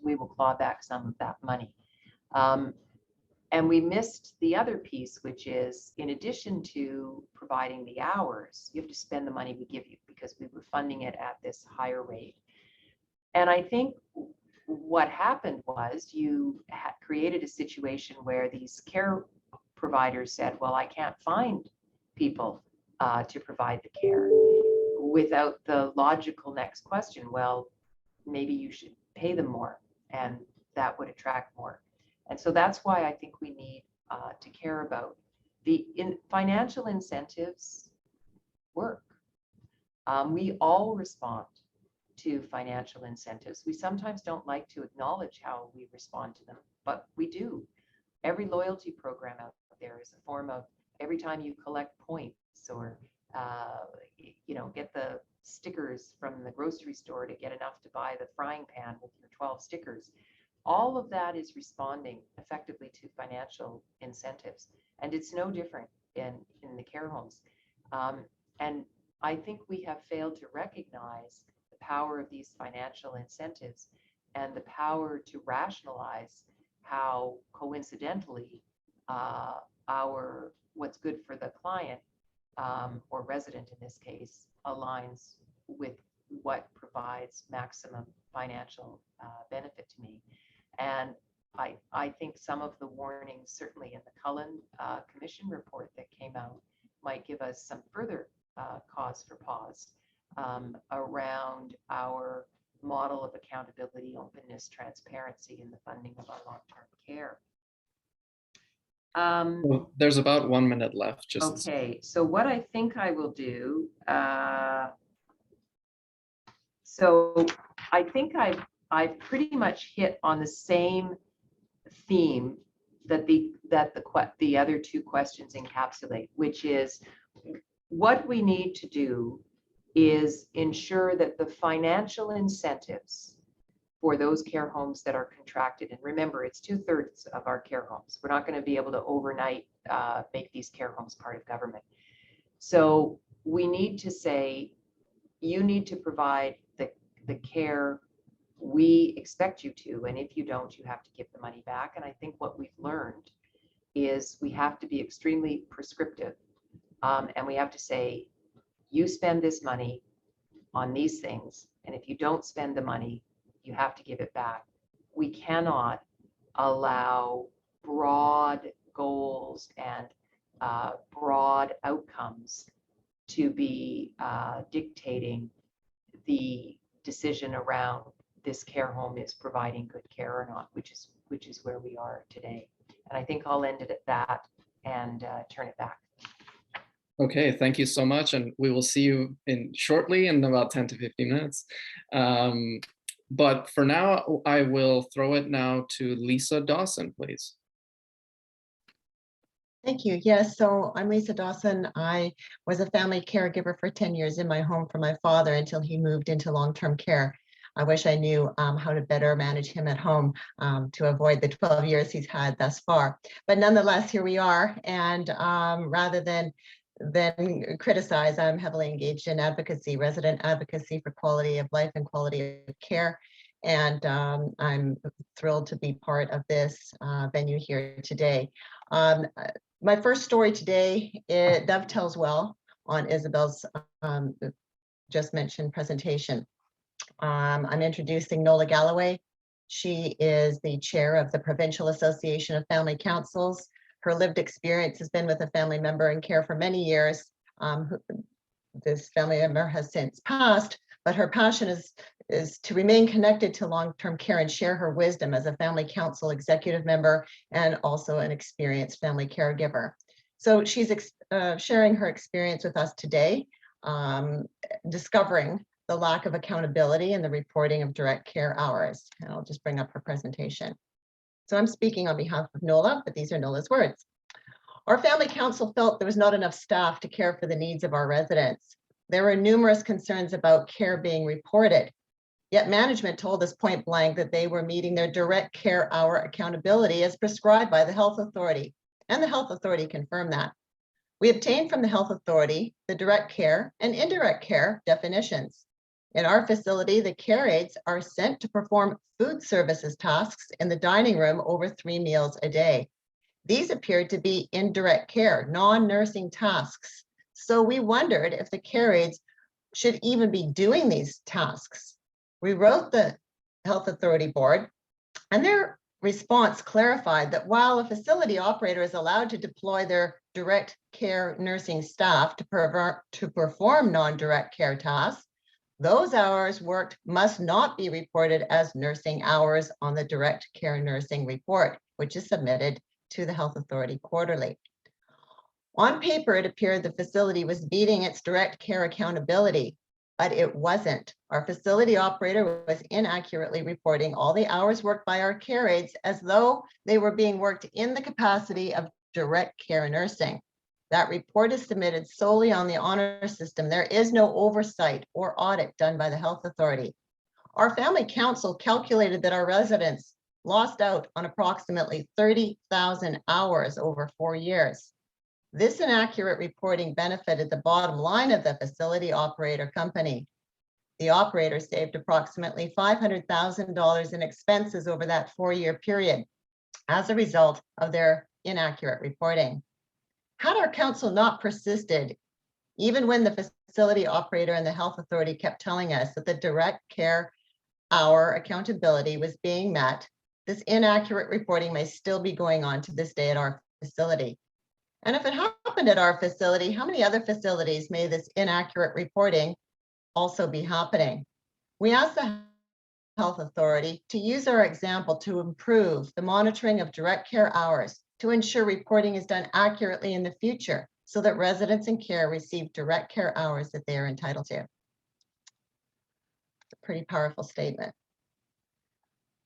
we will claw back some of that money. And we missed the other piece, which is, in addition to providing the hours, you have to spend the money we give you, because we were funding it at this higher rate. And I think what happened was you created a situation where these care providers said, well, I can't find people to provide the care, without the logical next question, well, maybe you should pay them more, and that would attract more. And so that's why I think we need to care about the financial incentives work. We all respond to financial incentives. We sometimes don't like to acknowledge how we respond to them, but we do. Every loyalty program out there is a form of, every time you collect points or get the stickers from the grocery store to get enough to buy the frying pan with your 12 stickers. All of that is responding effectively to financial incentives. And it's no different in the care homes. And I think we have failed to recognize the power of these financial incentives and the power to rationalize how coincidentally what's good for the client or resident in this case aligns with what provides maximum financial benefit to me. And I think some of the warnings, certainly in the Cullen Commission report that came out, might give us some further cause for pause around our model of accountability, openness, transparency in the funding of our long-term care. Well, there's about 1 minute left. Okay, so what I think I will do, so I think I've pretty much hit on the same theme that the other two questions encapsulate, which is what we need to do is ensure that the financial incentives for those care homes that are contracted, and remember, it's 2/3 of our care homes. We're not going to be able to overnight make these care homes part of government. So we need to say, you need to provide the care we expect you to, and if you don't, you have to give the money back. And I think what we've learned is we have to be extremely prescriptive, and we have to say, you spend this money on these things, and if you don't spend the money, you have to give it back. We cannot allow broad goals and broad outcomes to be dictating the decision around this care home is providing good care or not, which is where we are today. And I think I'll end it at that and turn it back. Okay, thank you so much. And we will see you shortly in about 10 to 15 minutes. But for now, I will throw it now to Lisa Dawson, please. Thank you. Yes, so I'm Lisa Dawson. I was a family caregiver for 10 years in my home for my father until he moved into long-term care. I wish I knew how to better manage him at home to avoid the 12 years he's had thus far. But nonetheless, here we are. And rather than criticize, I'm heavily engaged in advocacy, resident advocacy for quality of life and quality of care. And I'm thrilled to be part of this venue here today. My first story today, it dovetails well on Isabel's just mentioned presentation. I'm introducing Nola Galloway. She is the chair of the Provincial Association of Family Councils. Her lived experience has been with a family member in care for many years. This family member has since passed, but her passion is to remain connected to long-term care and share her wisdom as a family council executive member and also an experienced family caregiver. So she's sharing her experience with us today, discovering the lack of accountability in the reporting of direct care hours. And I'll just bring up her presentation. So I'm speaking on behalf of Nola, but these are Nola's words. Our family council felt there was not enough staff to care for the needs of our residents. There were numerous concerns about care being reported, yet management told us point blank that they were meeting their direct care hour accountability as prescribed by the health authority, and the health authority confirmed that. We obtained from the health authority the direct care and indirect care definitions. In our facility, the care aides are sent to perform food services tasks in the dining room over 3 meals a day. These appeared to be indirect care, non-nursing tasks. So we wondered if the care aides should even be doing these tasks. We wrote the Health Authority Board, and their response clarified that while a facility operator is allowed to deploy their direct care nursing staff to perform non-direct care tasks, those hours worked must not be reported as nursing hours on the direct care nursing report, which is submitted to the Health Authority quarterly. On paper, it appeared the facility was meeting its direct care accountability, but it wasn't. Our facility operator was inaccurately reporting all the hours worked by our care aides as though they were being worked in the capacity of direct care nursing. That report is submitted solely on the honor system. There is no oversight or audit done by the Health Authority. Our family council calculated that our residents lost out on approximately 30,000 hours over 4 years. This inaccurate reporting benefited the bottom line of the facility operator company. The operator saved approximately $500,000 in expenses over that 4-year period as a result of their inaccurate reporting. Had our council not persisted, even when the facility operator and the Health Authority kept telling us that the direct care hour accountability was being met, this inaccurate reporting may still be going on to this day at our facility. And if it happened at our facility, how many other facilities may this inaccurate reporting also be happening? We asked the Health Authority to use our example to improve the monitoring of direct care hours to ensure reporting is done accurately in the future so that residents in care receive direct care hours that they are entitled to. It's a pretty powerful statement.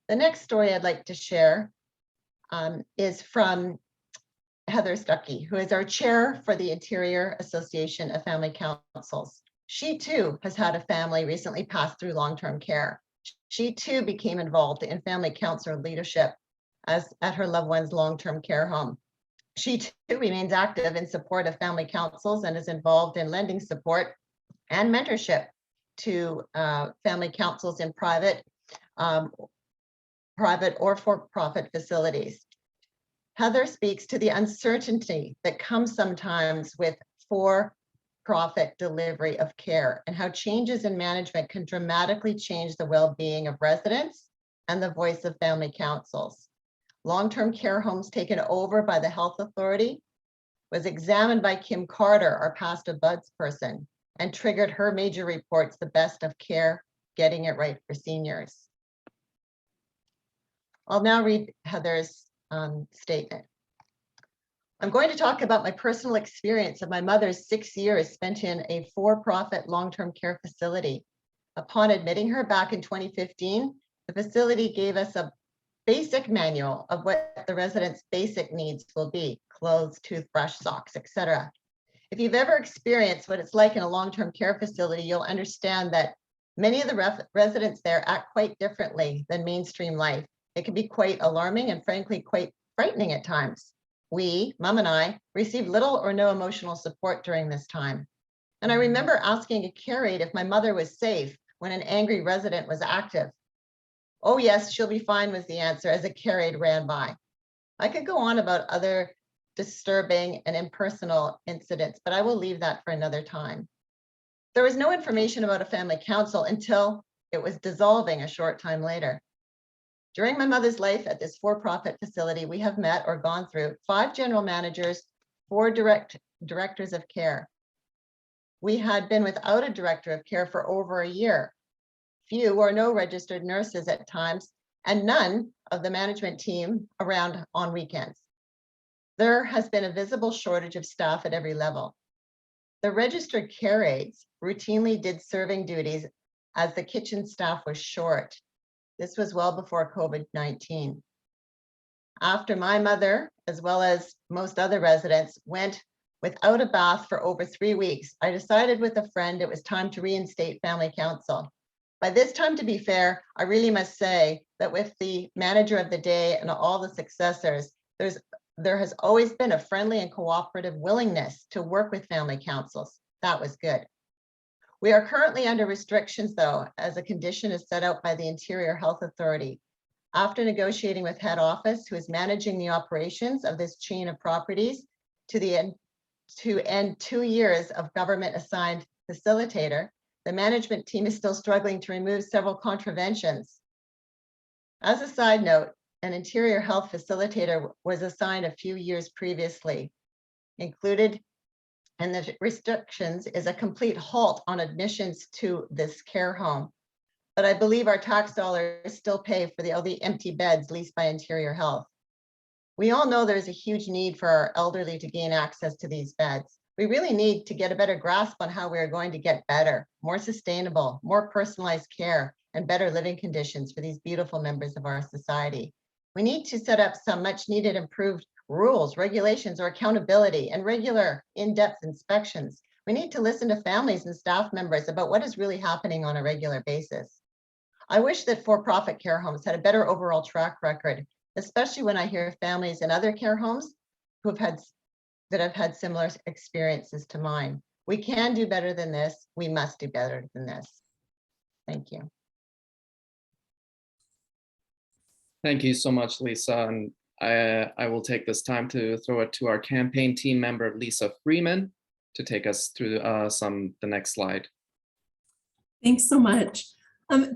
The next story I'd like to share is from Heather Stuckey, who is our chair for the Interior Association of Family Councils. She too has had a family recently pass through long-term care. She too became involved in family counselor leadership as at her loved one's long-term care home. She too remains active in support of family councils and is involved in lending support and mentorship to family councils in private or for-profit facilities. Heather speaks to the uncertainty that comes sometimes with for-profit delivery of care and how changes in management can dramatically change the well-being of residents and the voice of family councils. Long-term care homes taken over by the Health Authority was examined by Kim Carter, our past buds person, and triggered her major reports, The Best of Care, Getting It Right for Seniors. I'll now read Heather's statement. I'm going to talk about my personal experience of my mother's 6 years spent in a for-profit long-term care facility. Upon admitting her back in 2015, the facility gave us a basic manual of what the residents' basic needs will be: clothes, toothbrush, socks, etc. If you've ever experienced what it's like in a long-term care facility, you'll understand that many of the residents there act quite differently than mainstream life. It can be quite alarming and frankly quite frightening at times. We, Mom and I, received little or no emotional support during this time. And I remember asking a care aide if my mother was safe when an angry resident was active. Oh yes, she'll be fine was the answer as a care aide ran by. I could go on about other disturbing and impersonal incidents, but I will leave that for another time. There was no information about a family council until it was dissolving a short time later. During my mother's life at this for-profit facility, we have met or gone through 5 general managers, 4 directors of care. We had been without a director of care for over a year. Few or no registered nurses at times, and none of the management team around on weekends. There has been a visible shortage of staff at every level. The registered care aides routinely did serving duties as the kitchen staff was short. This was well before COVID-19. After my mother, as well as most other residents, went without a bath for over 3 weeks, I decided with a friend it was time to reinstate family council. By this time, to be fair, I really must say that with the manager of the day and all the successors, there has always been a friendly and cooperative willingness to work with family councils. That was good. We are currently under restrictions, though, as a condition is set out by the Interior Health Authority. After negotiating with head office, who is managing the operations of this chain of properties, to end 2 years of government-assigned facilitator, the management team is still struggling to remove several contraventions. As a side note, an interior health facilitator was assigned a few years previously. Included in the restrictions is a complete halt on admissions to this care home. But I believe our tax dollars still pay for all the empty beds leased by Interior Health. We all know there's a huge need for our elderly to gain access to these beds. We really need to get a better grasp on how we are going to get better, more sustainable, more personalized care, and better living conditions for these beautiful members of our society. We need to set up some much needed improved rules, regulations, or accountability and regular in-depth inspections. We need to listen to families and staff members about what is really happening on a regular basis. I wish that for-profit care homes had a better overall track record, especially when I hear families in other care homes that have had similar experiences to mine. We can do better than this. We must do better than this. Thank you. Thank you so much, Lisa. And I will take this time to throw it to our campaign team member, Lisa Freeman, to take us through the next slide. Thanks so much.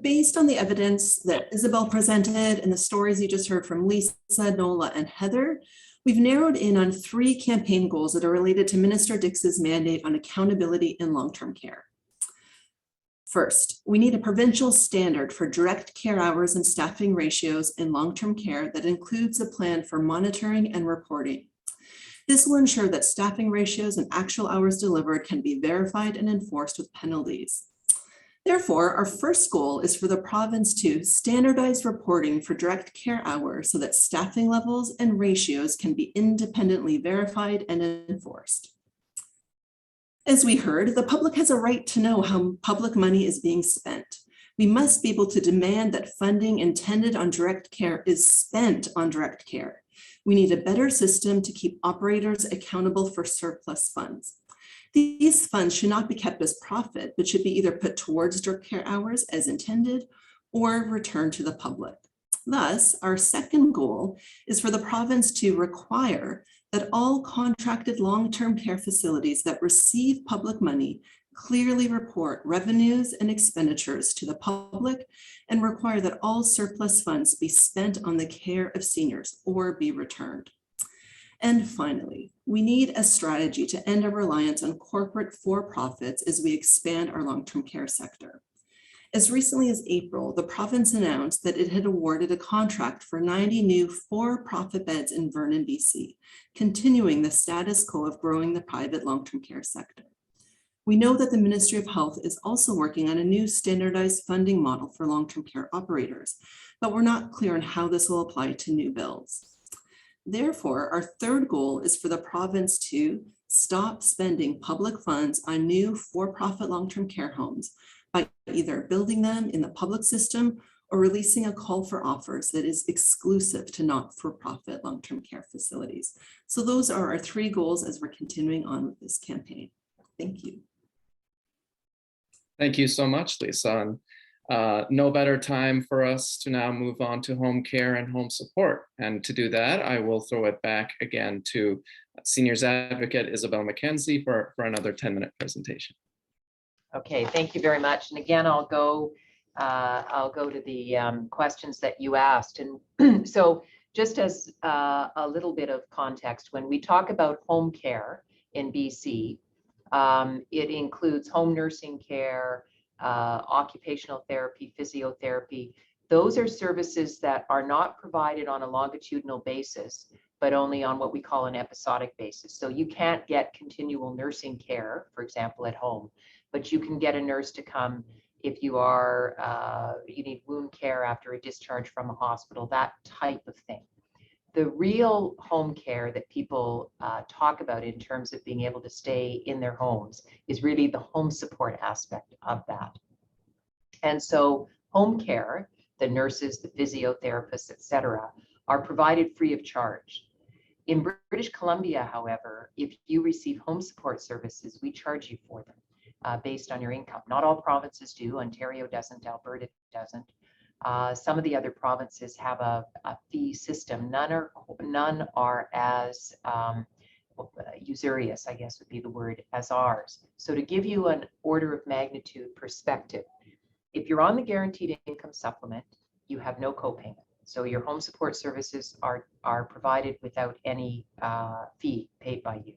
Based on the evidence that Isabel presented and the stories you just heard from Lisa, Nola, and Heather, we've narrowed in on 3 campaign goals that are related to Minister Dix's mandate on accountability in long-term care. First, we need a provincial standard for direct care hours and staffing ratios in long-term care that includes a plan for monitoring and reporting. This will ensure that staffing ratios and actual hours delivered can be verified and enforced with penalties. Therefore, our first goal is for the province to standardize reporting for direct care hours so that staffing levels and ratios can be independently verified and enforced. As we heard, the public has a right to know how public money is being spent. We must be able to demand that funding intended on direct care is spent on direct care. We need a better system to keep operators accountable for surplus funds. These funds should not be kept as profit, but should be either put towards direct care hours as intended or returned to the public. Thus, our second goal is for the province to require that all contracted long-term care facilities that receive public money clearly report revenues and expenditures to the public and require that all surplus funds be spent on the care of seniors or be returned. And finally, we need a strategy to end our reliance on corporate for-profits as we expand our long-term care sector. As recently as April, the province announced that it had awarded a contract for 90 new for-profit beds in Vernon, BC, continuing the status quo of growing the private long-term care sector. We know that the Ministry of Health is also working on a new standardized funding model for long-term care operators, but we're not clear on how this will apply to new builds. Therefore, our third goal is for the province to stop spending public funds on new for-profit long-term care homes by either building them in the public system or releasing a call for offers that is exclusive to not-for-profit long-term care facilities. So those are our 3 goals as we're continuing on with this campaign. Thank you. Thank you so much, Lisa. No better time for us to now move on to home care and home support. And to do that, I will throw it back again to Seniors Advocate Isabel McKenzie for another 10-minute presentation. Okay, thank you very much. And again, I'll go to the questions that you asked. And so just as a little bit of context, when we talk about home care in BC, it includes home nursing care, occupational therapy, physiotherapy. Those are services that are not provided on a longitudinal basis, but only on what we call an episodic basis. So you can't get continual nursing care, for example, at home, but you can get a nurse to come if you you need wound care after a discharge from a hospital, that type of thing. The real home care that people talk about in terms of being able to stay in their homes is really the home support aspect of that. And so home care, the nurses, the physiotherapists, etc., are provided free of charge. In British Columbia, however, if you receive home support services, we charge you for them based on your income. Not all provinces do. Ontario doesn't, Alberta doesn't. Some of the other provinces have a fee system. None are as usurious, I guess would be the word, as ours. So to give you an order of magnitude perspective, if you're on the guaranteed income supplement, you have no copayment. So your home support services are provided without any fee paid by you.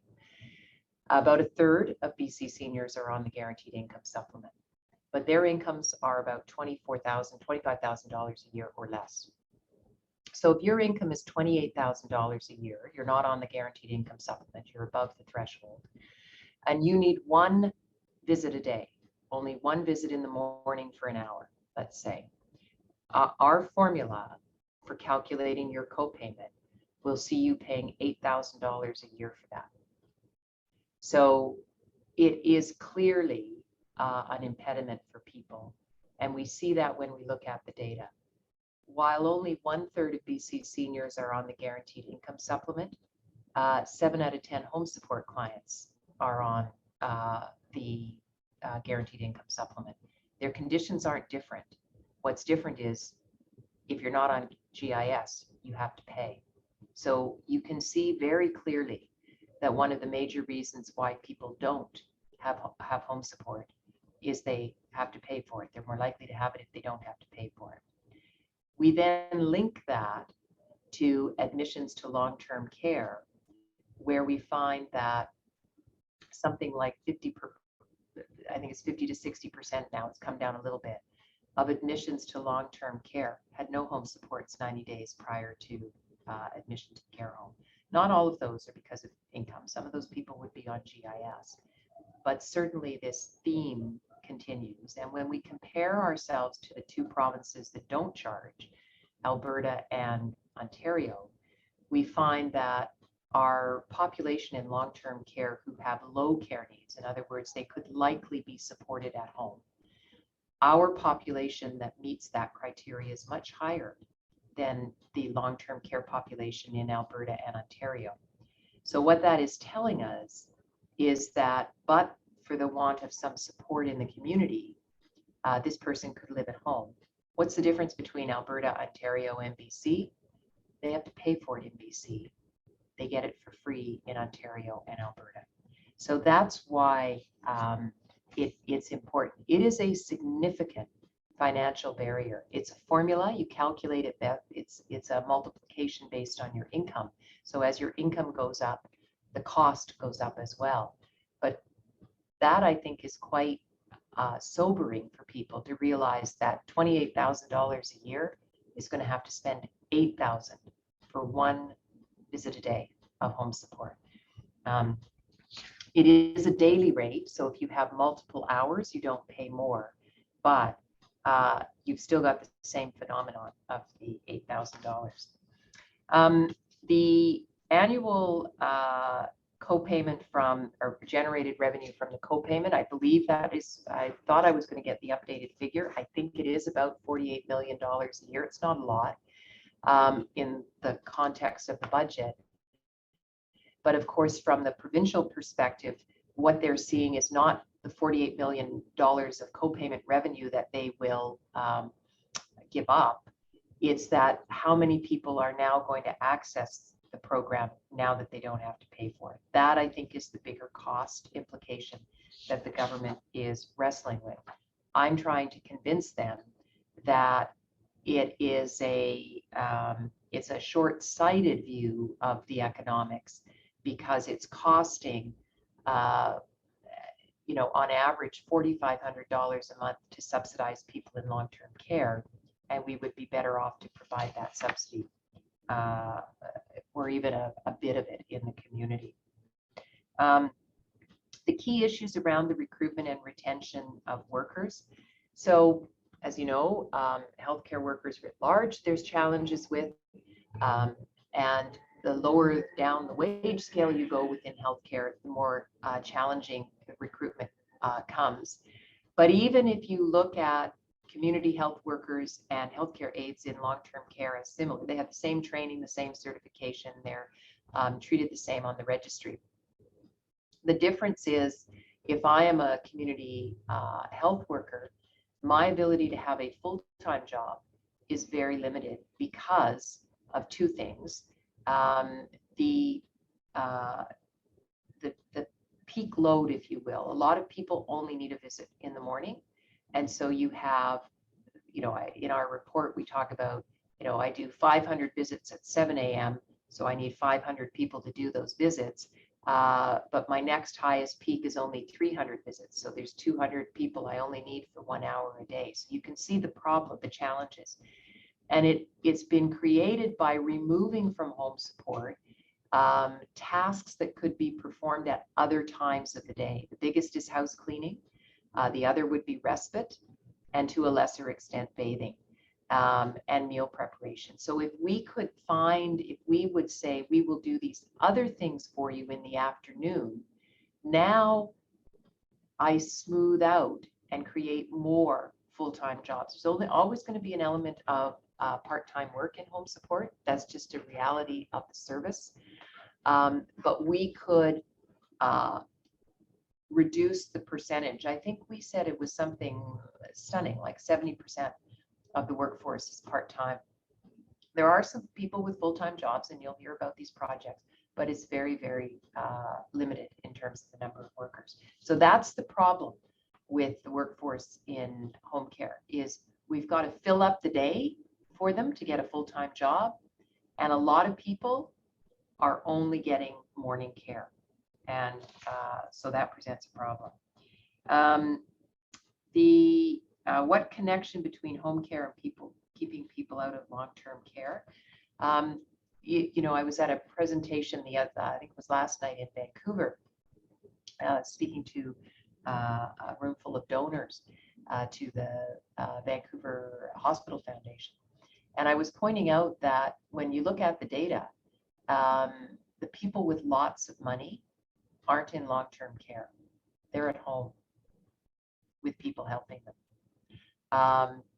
About a third of BC seniors are on the guaranteed income supplement, but their incomes are about $24,000, $25,000 a year or less. So if your income is $28,000 a year, you're not on the guaranteed income supplement, you're above the threshold, and you need one visit a day, only one visit in the morning for an hour, let's say. Our formula for calculating your copayment will see you paying $8,000 a year for that. So it is clearly an impediment for people, and we see that when we look at the data. While only 1/3 of BC seniors are on the guaranteed income supplement, 7 out of 10 home support clients are on the guaranteed income supplement. Their conditions aren't different. What's different is if you're not on GIS, you have to pay. So you can see very clearly that one of the major reasons why people don't have home support is they have to pay for it. They're more likely to have it if they don't have to pay for it. We then link that to admissions to long-term care, where we find that something like 50 to 60% now, it's come down a little bit, of admissions to long-term care had no home supports 90 days prior to admission to the care home. Not all of those are because of income. Some of those people would be on GIS, but certainly this theme continues. And when we compare ourselves to the two provinces that don't charge, Alberta and Ontario, we find that our population in long-term care who have low care needs, in other words, they could likely be supported at home, our population that meets that criteria is much higher than the long-term care population in Alberta and Ontario. So what that is telling us is that, but for the want of some support in the community, this person could live at home. What's the difference between Alberta, Ontario, and BC? They have to pay for it in BC. They get it for free in Ontario and Alberta. So that's why it's important. It is a significant financial barrier. It's a formula, you calculate it, it's a multiplication based on your income. So as your income goes up, the cost goes up as well. But that, I think, is quite sobering for people to realize that $28,000 a year is going to have to spend $8,000 for one visit a day of home support. It is a daily rate, so if you have multiple hours, you don't pay more, but you've still got the same phenomenon of the $8,000. The annual copayment from, or generated revenue from the copayment, I believe that is, I thought I was going to get the updated figure. I think it is about $48 million a year. It's not a lot in the context of the budget. But of course, from the provincial perspective, what they're seeing is not the $48 million of copayment revenue that they will give up. It's that how many people are now going to access the program now that they don't have to pay for it. That, I think, is the bigger cost implication that the government is wrestling with. I'm trying to convince them that it is it's a short-sighted view of the economics, because it's costing, on average, $4,500 a month to subsidize people in long-term care, and we would be better off to provide that subsidy or even a bit of it in the community. The key issues around the recruitment and retention of workers. So, as you know, healthcare workers writ large, there's challenges with, and the lower down the wage scale you go within healthcare, the more challenging the recruitment comes. But even if you look at community health workers and healthcare aides in long-term care as similar, they have the same training, the same certification, they're treated the same on the registry. The difference is, if I am a community health worker, my ability to have a full-time job is very limited because of two things. The peak load, if you will. A lot of people only need a visit in the morning, and so you have, in our report we talk about I do 500 visits at 7 a.m., so I need 500 people to do those visits. But my next highest peak is only 300 visits. So there's 200 people I only need for 1 hour a day. So you can see the problem, the challenges. And it's been created by removing from home support tasks that could be performed at other times of the day. The biggest is house cleaning. The other would be respite, and to a lesser extent, bathing. And meal preparation. So if we would say we will do these other things for you in the afternoon, now I smooth out and create more full-time jobs. There's always going to be an element of part-time work in home support. That's just a reality of the service. But we could reduce the percentage. I think we said it was something stunning, like 70% of the workforce is part-time. There are some people with full-time jobs, and you'll hear about these projects, but it's very, very limited in terms of the number of workers. So that's the problem with the workforce in home care, is we've got to fill up the day for them to get a full-time job, and a lot of people are only getting morning care, and so that presents a problem. What connection between home care and keeping people out of long-term care? I was at a presentation I think it was last night in Vancouver, speaking to a room full of donors to the Vancouver Hospital Foundation. And I was pointing out that when you look at the data, the people with lots of money aren't in long-term care. They're at home with people helping them.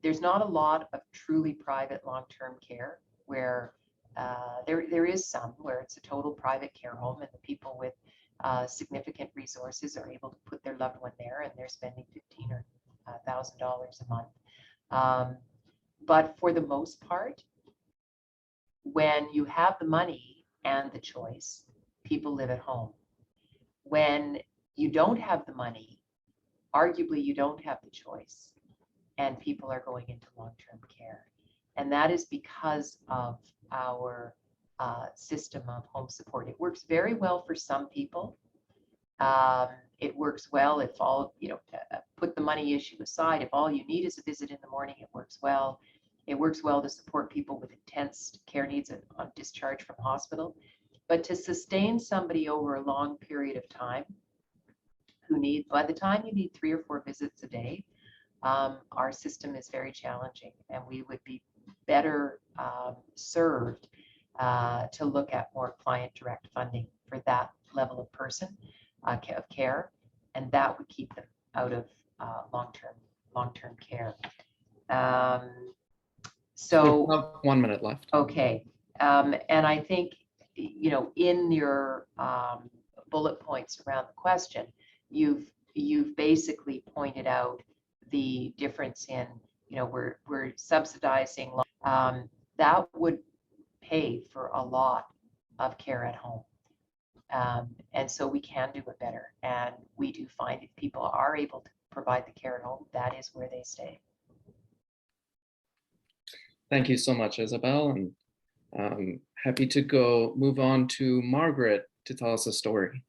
There's not a lot of truly private long-term care where there is some where it's a total private care home, and the people with significant resources are able to put their loved one there, and they're spending $15,000 or $1,000 a month. But for the most part, when you have the money and the choice, people live at home. When you don't have the money, arguably you don't have the choice, and people are going into long-term care. And that is because of our system of home support. It works very well for some people. It works well if put the money issue aside, if all you need is a visit in the morning, it works well. It works well to support people with intense care needs on discharge from hospital. But to sustain somebody over a long period of time, by the time you need 3 or 4 visits a day, our system is very challenging, and we would be better served to look at more client direct funding for that level of person of care, and that would keep them out of long-term care. So 1 minute left. Okay, and I think in your bullet points around the question, you've basically pointed out the difference in, we're subsidizing, that would pay for a lot of care at home. And so we can do it better. And we do find if people are able to provide the care at home, that is where they stay. Thank you so much, Isabel. And happy to move on to Margaret to tell us a story.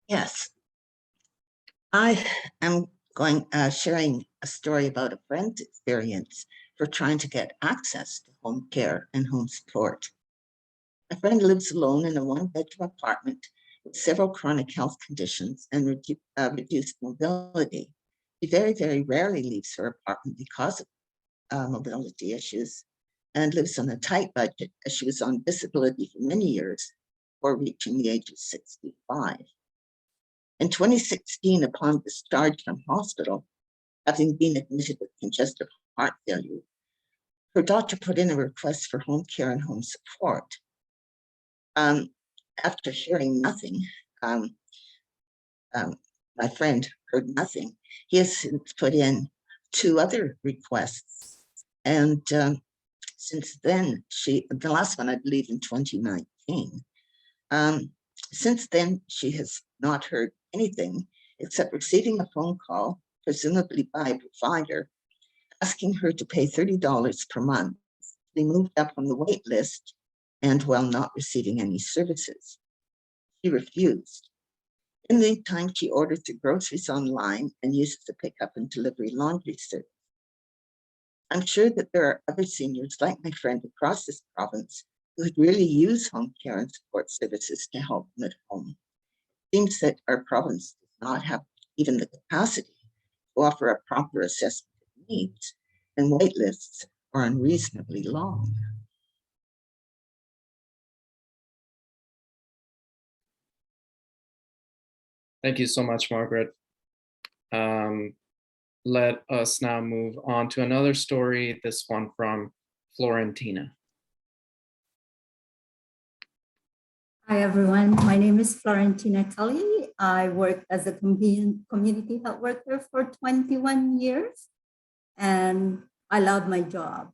Yes, I am sharing a story about a friend's experience for trying to get access to home care and home support. A friend lives alone in a 1-bedroom apartment with several chronic health conditions and reduced mobility. She very, very rarely leaves her apartment because of mobility issues, and lives on a tight budget as she was on disability for many years before reaching the age of 65. In 2016, upon discharge from hospital, having been admitted with congestive heart failure, her doctor put in a request for home care and home support. After hearing nothing, my friend heard nothing. He has since put in 2 other requests. And since then, the last one, I believe, in 2019, since then, she has not heard anything except receiving a phone call presumably by a provider, asking her to pay $30 per month to be moved up on the wait list and while not receiving any services. She refused. In the meantime, she orders the groceries online and uses the pickup and delivery laundry service. I'm sure that there are other seniors like my friend across this province who could really use home care and support services to help them at home. It seems that our province does not have even the capacity to offer a proper assessment of needs, and wait lists are unreasonably long. Thank you so much, Margaret. Let us now move on to another story, this one from Florentina. Hi, everyone. My name is Florentina Tully. I work as a community health worker for 21 years, and I love my job.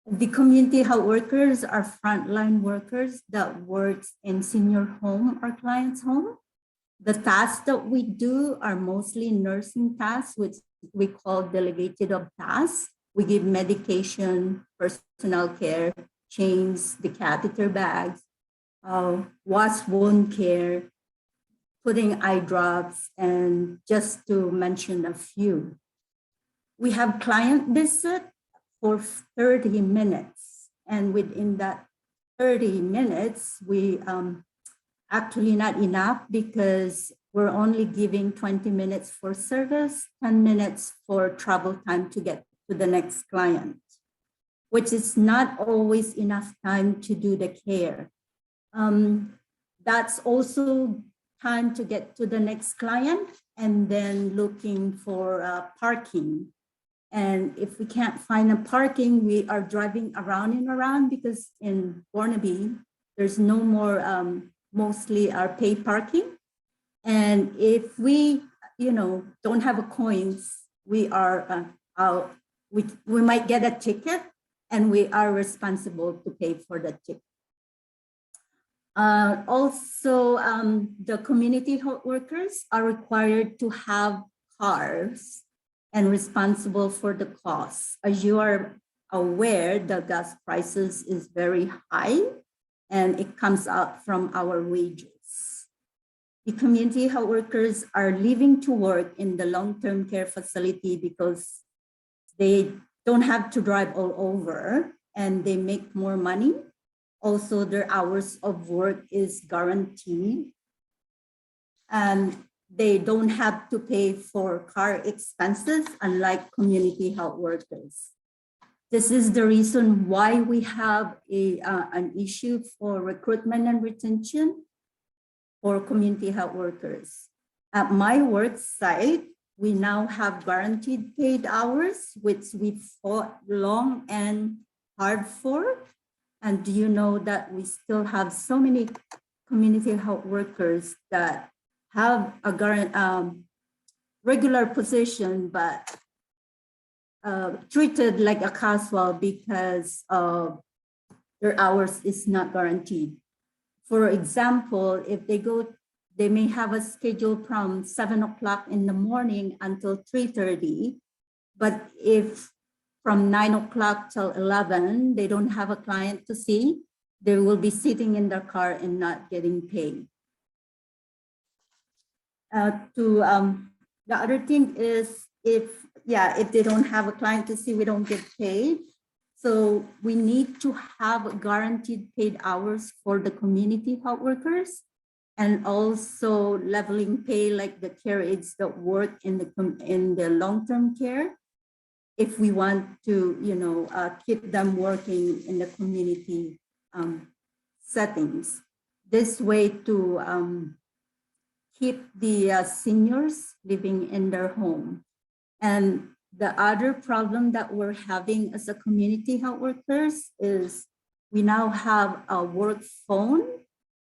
The community health workers are frontline workers that works in senior home or client's home. The tasks that we do are mostly nursing tasks, which we call delegated of tasks. We give medication, personal care, change the catheter bags, wash wound care, putting eye drops, and just to mention a few. We have client visit for 30 minutes, and within that 30 minutes, we actually not enough because we're only giving 20 minutes for service, 10 minutes for travel time to get to the next client, which is not always enough time to do the care. That's also time to get to the next client and then looking for parking. And if we can't find a parking, we are driving around and around because in Burnaby, there's no more mostly our paid parking. And if we, don't have a coins, we are out. We might get a ticket, and we are responsible to pay for the ticket. Also, the community health workers are required to have cars and responsible for the costs. As you are aware, the gas prices is very high, and it comes out from our wages. The community health workers are leaving to work in the long-term care facility because they don't have to drive all over and they make more money. Also, their hours of work is guaranteed. And they don't have to pay for car expenses, unlike community health workers. This is the reason why we have an issue for recruitment and retention for community health workers. At my work site, we now have guaranteed paid hours, which we fought long and hard for. And do you know that we still have so many community health workers that have a regular position, but treated like a casual because their hours is not guaranteed. For example, if they may have a schedule from 7 o'clock in the morning until 3:30, but if from 9 o'clock till 11, they don't have a client to see, they will be sitting in their car and not getting paid. The other thing is if they don't have a client to see, we don't get paid. So we need to have guaranteed paid hours for the community health workers, and also leveling pay like the care aides that work in the long-term care, if we want to, keep them working in the community settings. This way to keep the seniors living in their home. And the other problem that we're having as a community health workers is we now have a work phone,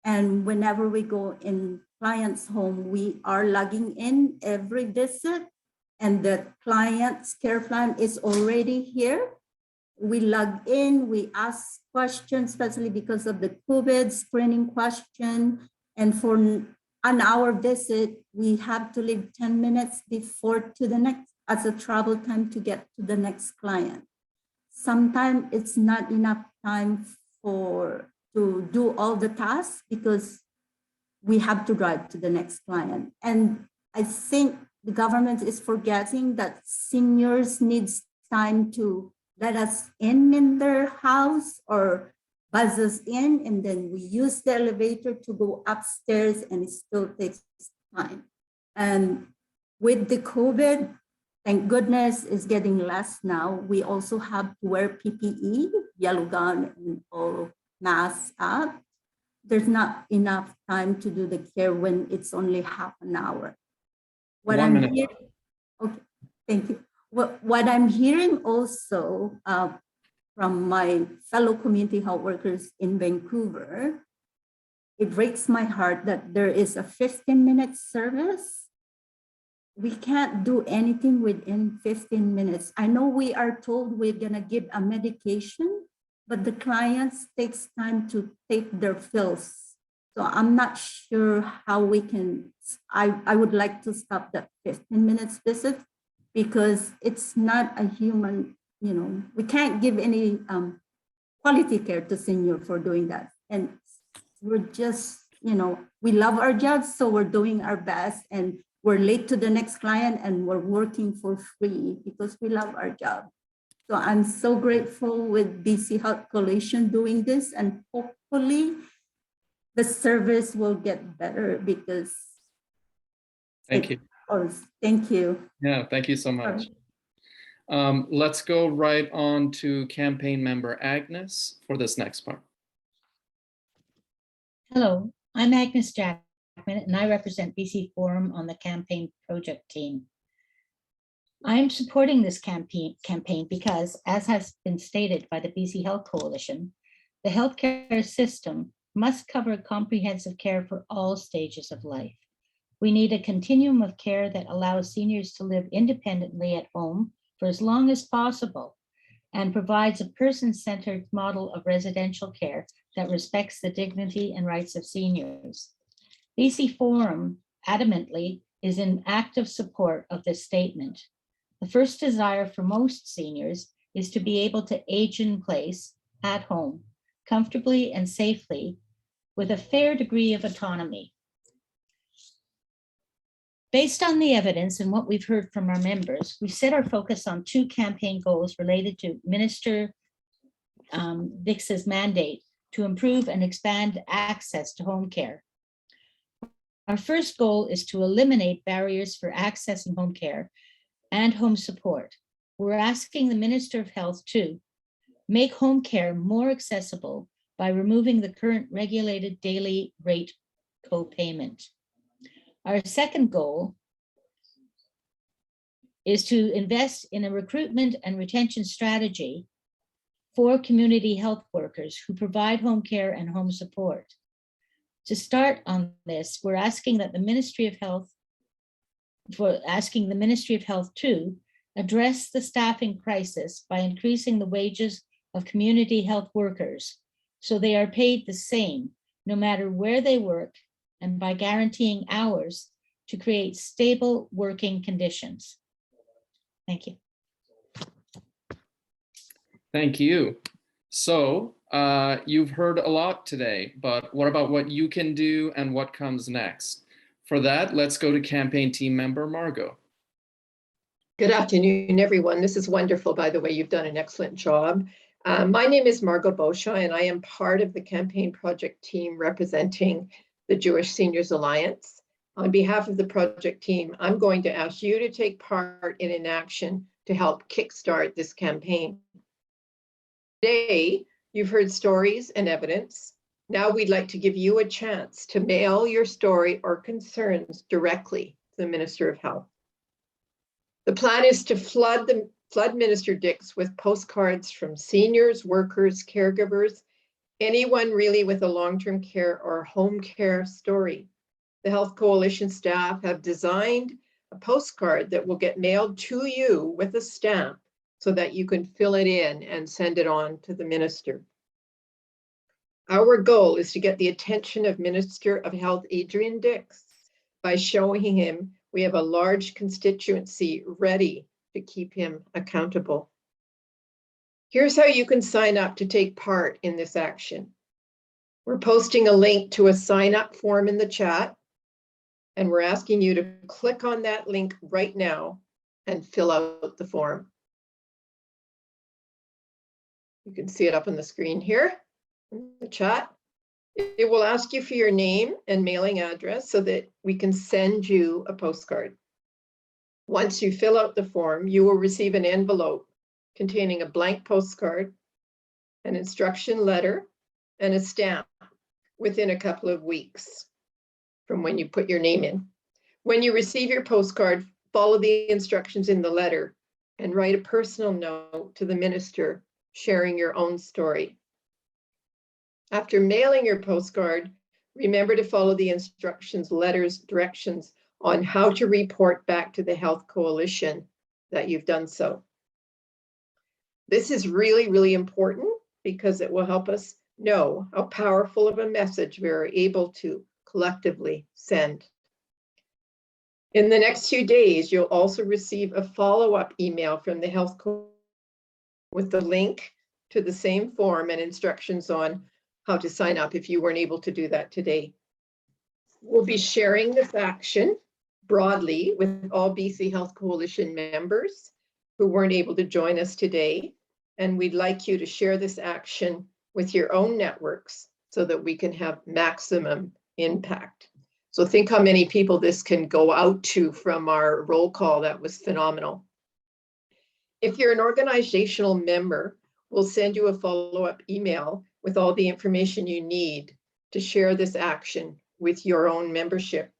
and whenever we go in client's home, we are logging in every visit, and the client's care plan is already here. We log in, we ask questions, especially because of the COVID screening question. And for an hour visit, we have to leave 10 minutes before to the next as a travel time to get to the next client. Sometimes it's not enough time to do all the tasks because we have to drive to the next client. And I think the government is forgetting that seniors needs time to let us in their house or buzz us in, and then we use the elevator to go upstairs, and it still takes time. And with the COVID, thank goodness it's getting less now. We also have to wear PPE, yellow gown, and all masks up. There's not enough time to do the care when it's only half an hour. What 1 I'm minute. hearing, okay, thank you. What I'm hearing also from my fellow community health workers in Vancouver, it breaks my heart that there is a 15-minute service. We can't do anything within 15 minutes. I know we are told we're gonna give a medication, but the clients takes time to take their fills. So I'm not sure how we can, I would like to stop that 15 minutes visit because it's not a human, we can't give any quality care to senior for doing that. And we're just, we love our jobs, so we're doing our best, and we're late to the next client and we're working for free because we love our job. So I'm so grateful with BC Health Coalition doing this, and hopefully the service will get better because. Thank you. Thank you. Yeah, thank you so much. Let's go right on to campaign member Agnes for this next part. Hello, I'm Agnes Jackman, and I represent BC Forum on the campaign project team. I'm supporting this campaign because, as has been stated by the BC Health Coalition, the healthcare system must cover comprehensive care for all stages of life. We need a continuum of care that allows seniors to live independently at home for as long as possible and provides a person-centered model of residential care that respects the dignity and rights of seniors. BC Forum adamantly is in active support of this statement. The first desire for most seniors is to be able to age in place at home, comfortably and safely, with a fair degree of autonomy. Based on the evidence and what we've heard from our members, we set our focus on 2 campaign goals related to Minister Dix's mandate to improve and expand access to home care. Our first goal is to eliminate barriers for accessing home care and home support. We're asking the Minister of Health to make home care more accessible by removing the current regulated daily rate co-payment. Our second goal is to invest in a recruitment and retention strategy for community health workers who provide home care and home support. To start on this, we're asking that the Ministry of Health, to address the staffing crisis by increasing the wages of community health workers so they are paid the same no matter where they work, and by guaranteeing hours to create stable working conditions. Thank you. Thank you. So you've heard a lot today, but what about what you can do and what comes next? For that, let's go to campaign team member Margot. Good afternoon, everyone. This is wonderful, by the way. You've done an excellent job. My name is Margot Beauchamp, and I am part of the campaign project team representing the Jewish Seniors Alliance. On behalf of the project team, I'm going to ask you to take part in an action to help kickstart this campaign. Today, you've heard stories and evidence. Now we'd like to give you a chance to mail your story or concerns directly to the Minister of Health. The plan is to flood Minister Dix with postcards from seniors, workers, caregivers, anyone really with a long-term care or home care story. The Health Coalition staff have designed a postcard that will get mailed to you with a stamp so that you can fill it in and send it on to the minister. Our goal is to get the attention of Minister of Health Adrian Dix by showing him we have a large constituency ready to keep him accountable. Here's how you can sign up to take part in this action. We're posting a link to a sign up form in the chat, and we're asking you to click on that link right now and fill out the form. You can see it up on the screen here in the chat. It will ask you for your name and mailing address so that we can send you a postcard. Once you fill out the form, you will receive an envelope containing a blank postcard, an instruction letter, and a stamp within a couple of weeks from when you put your name in. When you receive your postcard, follow the instructions in the letter and write a personal note to the minister sharing your own story. After mailing your postcard, remember to follow the instructions, letters, directions on how to report back to the Health Coalition that you've done so. This is really, really important because it will help us know how powerful of a message we are able to collectively send. In the next few days, you'll also receive a follow-up email from the Health Coalition with the link to the same form and instructions on how to sign up if you weren't able to do that today. We'll be sharing this action broadly with all BC Health Coalition members who weren't able to join us today. And we'd like you to share this action with your own networks so that we can have maximum impact. So think how many people this can go out to from our roll call. That was phenomenal. If you're an organizational member, we'll send you a follow-up email with all the information you need to share this action with your own membership.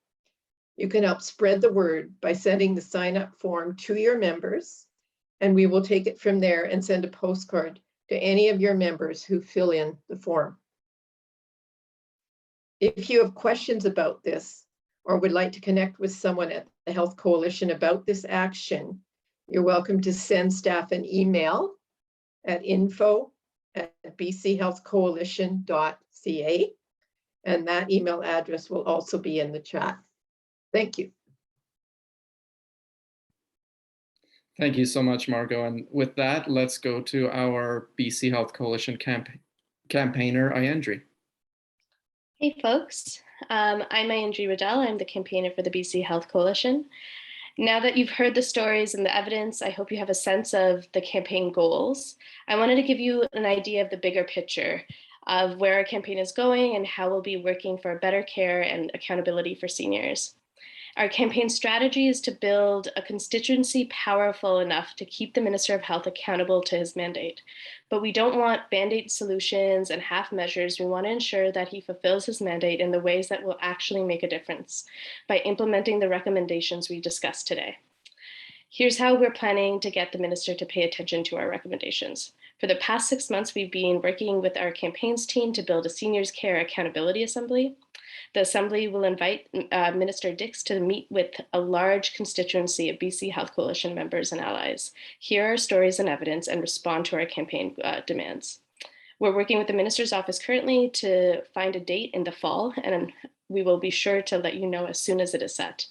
You can help spread the word by sending the sign-up form to your members, and we will take it from there and send a postcard to any of your members who fill in the form. If you have questions about this or would like to connect with someone at the Health Coalition about this action, you're welcome to send staff an email at info@bchealthcoalition.ca, and that email address will also be in the chat. Thank you. Thank you so much, Margot. And with that, let's go to our BC Health Coalition campaigner, Ayandri. Hey folks, I'm Ayandri Riddell. I'm the campaigner for the BC Health Coalition. Now that you've heard the stories and the evidence, I hope you have a sense of the campaign goals. I wanted to give you an idea of the bigger picture of where our campaign is going and how we'll be working for better care and accountability for seniors. Our campaign strategy is to build a constituency powerful enough to keep the Minister of Health accountable to his mandate. But we don't want band-aid solutions and half measures. We want to ensure that he fulfills his mandate in the ways that will actually make a difference by implementing the recommendations we discussed today. Here's how we're planning to get the minister to pay attention to our recommendations. For the past 6 months, we've been working with our campaigns team to build a Seniors Care Accountability Assembly. The Assembly will invite Minister Dix to meet with a large constituency of BC Health Coalition members and allies, hear our stories and evidence, and respond to our campaign demands. We're working with the Minister's office currently to find a date in the fall, and we will be sure to let you know as soon as it is set.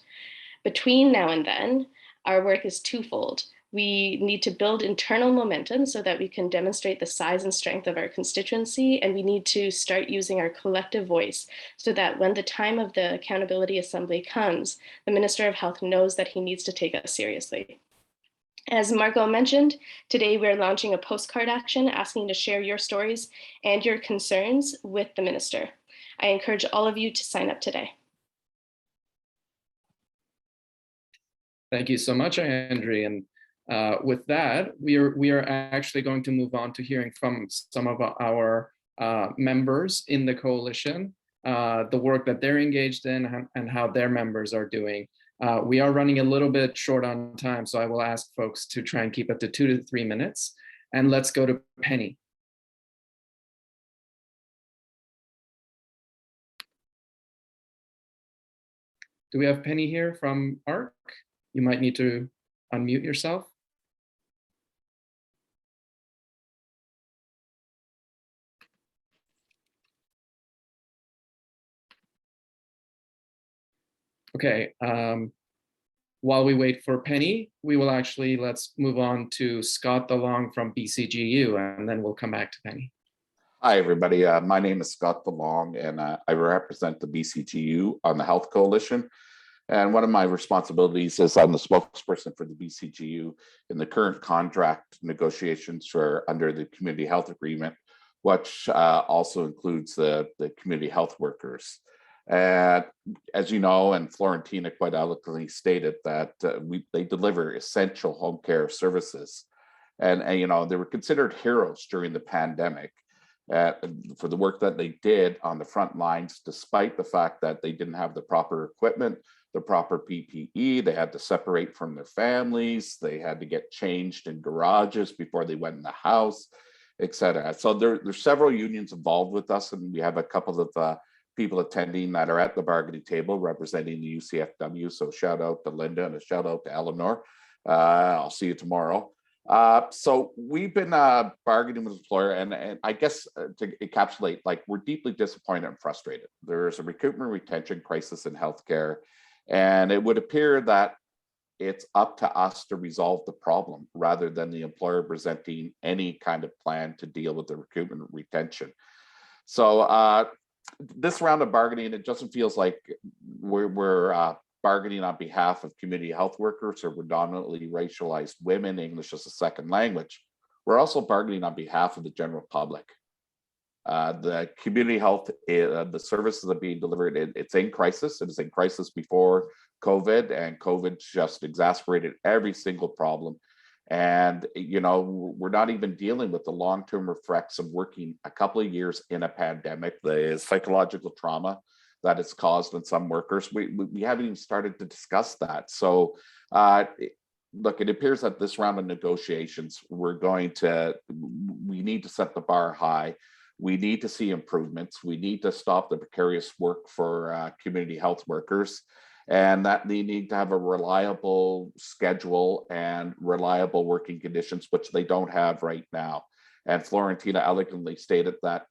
Between now and then, our work is twofold. We need to build internal momentum so that we can demonstrate the size and strength of our constituency, and we need to start using our collective voice so that when the time of the Accountability Assembly comes, the Minister of Health knows that he needs to take us seriously. As Margot mentioned, today we're launching a postcard action asking to share your stories and your concerns with the Minister. I encourage all of you to sign up today. Thank you so much, Ayandri. And with that, we are actually going to move on to hearing from some of our members in the coalition, the work that they're engaged in and how their members are doing. We are running a little bit short on time, so I will ask folks to try and keep it to 2 to 3 minutes. And let's go to Penny. Do we have Penny here from ARC? You might need to unmute yourself. Okay, while we wait for Penny, let's move on to Scott DeLong from BCGU, and then we'll come back to Penny. Hi, everybody. My name is Scott DeLong, and I represent the BCGU on the Health Coalition. And one of my responsibilities is I'm the spokesperson for the BCGU in the current contract negotiations for under the Community Health Agreement, which also includes the community health workers. And as you know, and Florentina quite eloquently stated that they deliver essential home care services. And you know, they were considered heroes during the pandemic for the work that they did on the front lines, despite the fact that they didn't have the proper equipment, the proper PPE, they had to separate from their families, they had to get changed in garages before they went in the house, etc. So there's several unions involved with us, and we have a couple of people attending that are at the bargaining table representing the UCFW. So shout out to Linda and a shout out to Eleanor. I'll see you tomorrow. So we've been bargaining with the employer, and I guess to encapsulate, like, we're deeply disappointed and frustrated. There's a recruitment retention crisis in healthcare, and it would appear that it's up to us to resolve the problem rather than the employer presenting any kind of plan to deal with the recruitment retention. So this round of bargaining, it just feels like we're bargaining on behalf of community health workers or predominantly racialized women, English as a second language. We're also bargaining on behalf of the general public. The community health, the services that are being delivered, it's in crisis. It was in crisis before COVID, and COVID just exacerbated every single problem. And, you know, we're not even dealing with the long-term effects of working a couple of years in a pandemic, the psychological trauma that it's caused in some workers. We haven't even started to discuss that. So look, it appears that this round of negotiations, we need to set the bar high. We need to see improvements. We need to stop the precarious work for community health workers, and that they need to have a reliable schedule and reliable working conditions, which they don't have right now. And Florentina elegantly stated that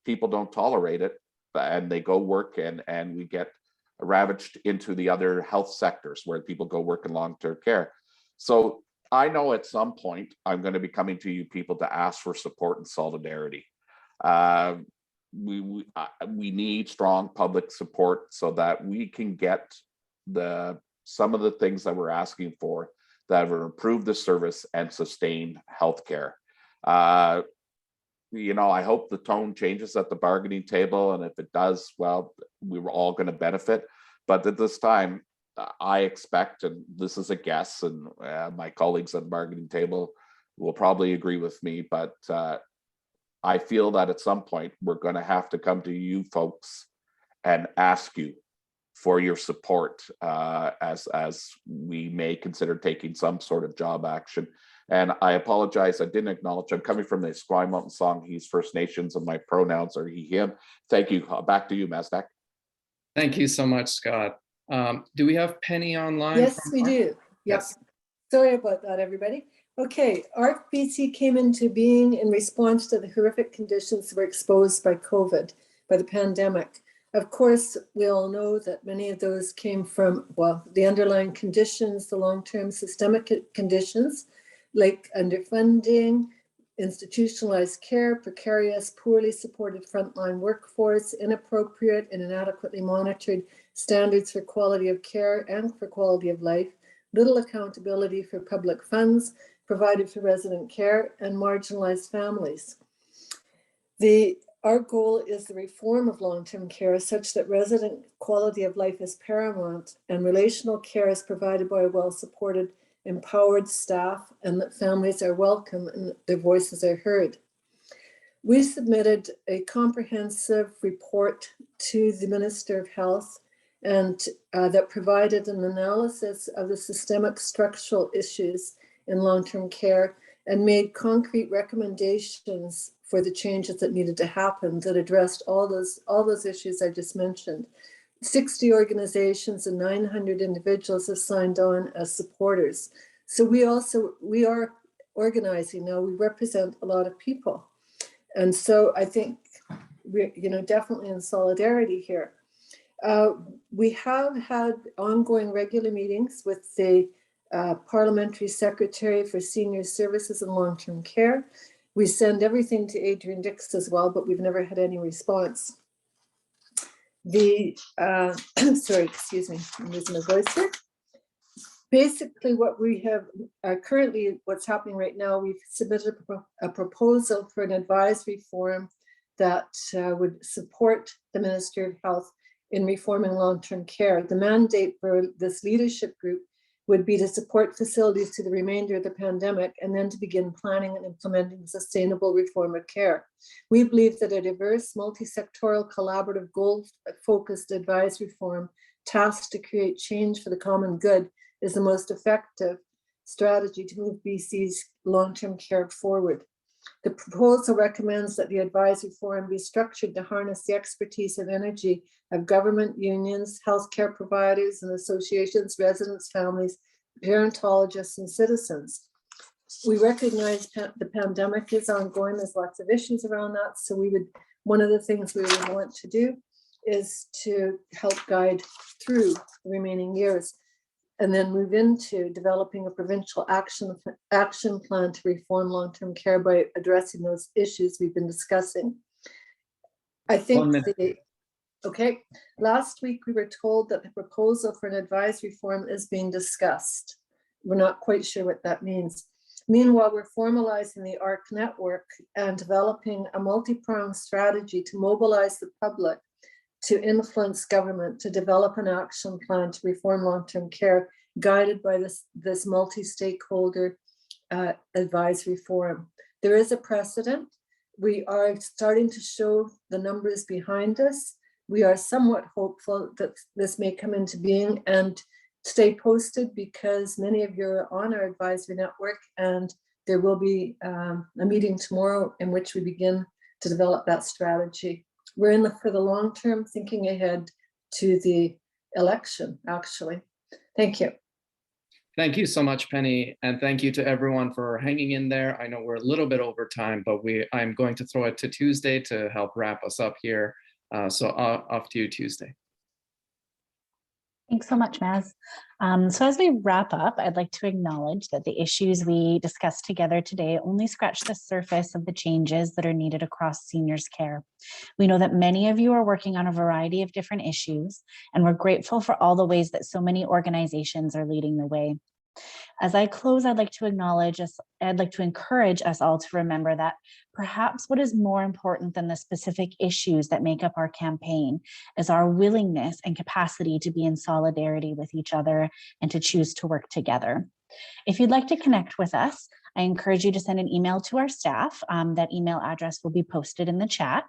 people don't tolerate it, and they go work, and we get ravaged into the other health sectors where people go work in long-term care. So I know at some point I'm going to be coming to you people to ask for support and solidarity. We need strong public support so that we can get some of the things that we're asking for that will improve the service and sustain healthcare. You know, I hope the tone changes at the bargaining table, and if it does, well, we were all going to benefit. But at this time, I expect, and this is a guess, and my colleagues at the bargaining table will probably agree with me, but I feel that at some point we're going to have to come to you folks and ask you for your support as we may consider taking some sort of job action. And I apologize, I didn't acknowledge, I'm coming from the Squamish Mountain Songhees First Nations, and my pronouns are he, him. Thank you. Back to you, Mazdak. Thank you so much, Scott. Do we have Penny online? Yes, we do. Yep. Yes. Sorry about that, everybody. Okay, ARC BC came into being in response to the horrific conditions that were exposed by COVID, by the pandemic. Of course, we all know that many of those came from, well, the underlying conditions, the long-term systemic conditions, like underfunding, institutionalized care, precarious, poorly supported frontline workforce, inappropriate and inadequately monitored standards for quality of care and for quality of life, little accountability for public funds provided for resident care, and marginalized families. Our goal is the reform of long-term care such that resident quality of life is paramount and relational care is provided by a well-supported, empowered staff, and that families are welcome and their voices are heard. We submitted a comprehensive report to the Minister of Health and that provided an analysis of the systemic structural issues in long-term care and made concrete recommendations for the changes that needed to happen that addressed all those issues I just mentioned. 60 organizations and 900 individuals have signed on as supporters. So we are organizing now. We represent a lot of people. And so I think we're definitely in solidarity here. We have had ongoing regular meetings with the Parliamentary Secretary for Senior Services and Long-Term Care. We send everything to Adrian Dix as well, but we've never had any response. Sorry, excuse me, I'm losing my voice here. Basically, what we have currently, what's happening right now, we've submitted a proposal for an advisory forum that would support the Ministry of Health in reforming long-term care. The mandate for this leadership group would be to support facilities to the remainder of the pandemic and then to begin planning and implementing sustainable reform of care. We believe that a diverse, multi-sectoral, collaborative, goal-focused advisory forum tasked to create change for the common good is the most effective strategy to move BC's long-term care forward. The proposal recommends that the advisory forum be structured to harness the expertise and energy of government, unions, healthcare providers and associations, residents, families, parentologists, and citizens. We recognize the pandemic is ongoing. There's lots of issues around that. So one of the things we would want to do is to help guide through the remaining years, and then move into developing a provincial action plan to reform long-term care by addressing those issues we've been discussing. I think last week we were told that the proposal for an advisory forum is being discussed. We're not quite sure what that means. Meanwhile, we're formalizing the ARC network and developing a multi-pronged strategy to mobilize the public to influence government to develop an action plan to reform long-term care, guided by this multi-stakeholder advisory forum. There is a precedent. We are starting to show the numbers behind us. We are somewhat hopeful that this may come into being, and stay posted because many of you are on our advisory network, and there will be a meeting tomorrow in which we begin to develop that strategy. We're in for the long term, thinking ahead to the election, actually. Thank you. Thank you so much, Penny. And thank you to everyone for hanging in there. I know we're a little bit over time, but I'm going to throw it to Tuesday to help wrap us up here. So off to you, Tuesday. Thanks so much, Maz. So as we wrap up, I'd like to acknowledge that the issues we discussed together today only scratch the surface of the changes that are needed across seniors care. We know that many of you are working on a variety of different issues, and we're grateful for all the ways that so many organizations are leading the way. As I close, I'd like to encourage us all to remember that perhaps what is more important than the specific issues that make up our campaign is our willingness and capacity to be in solidarity with each other and to choose to work together. If you'd like to connect with us, I encourage you to send an email to our staff. That email address will be posted in the chat.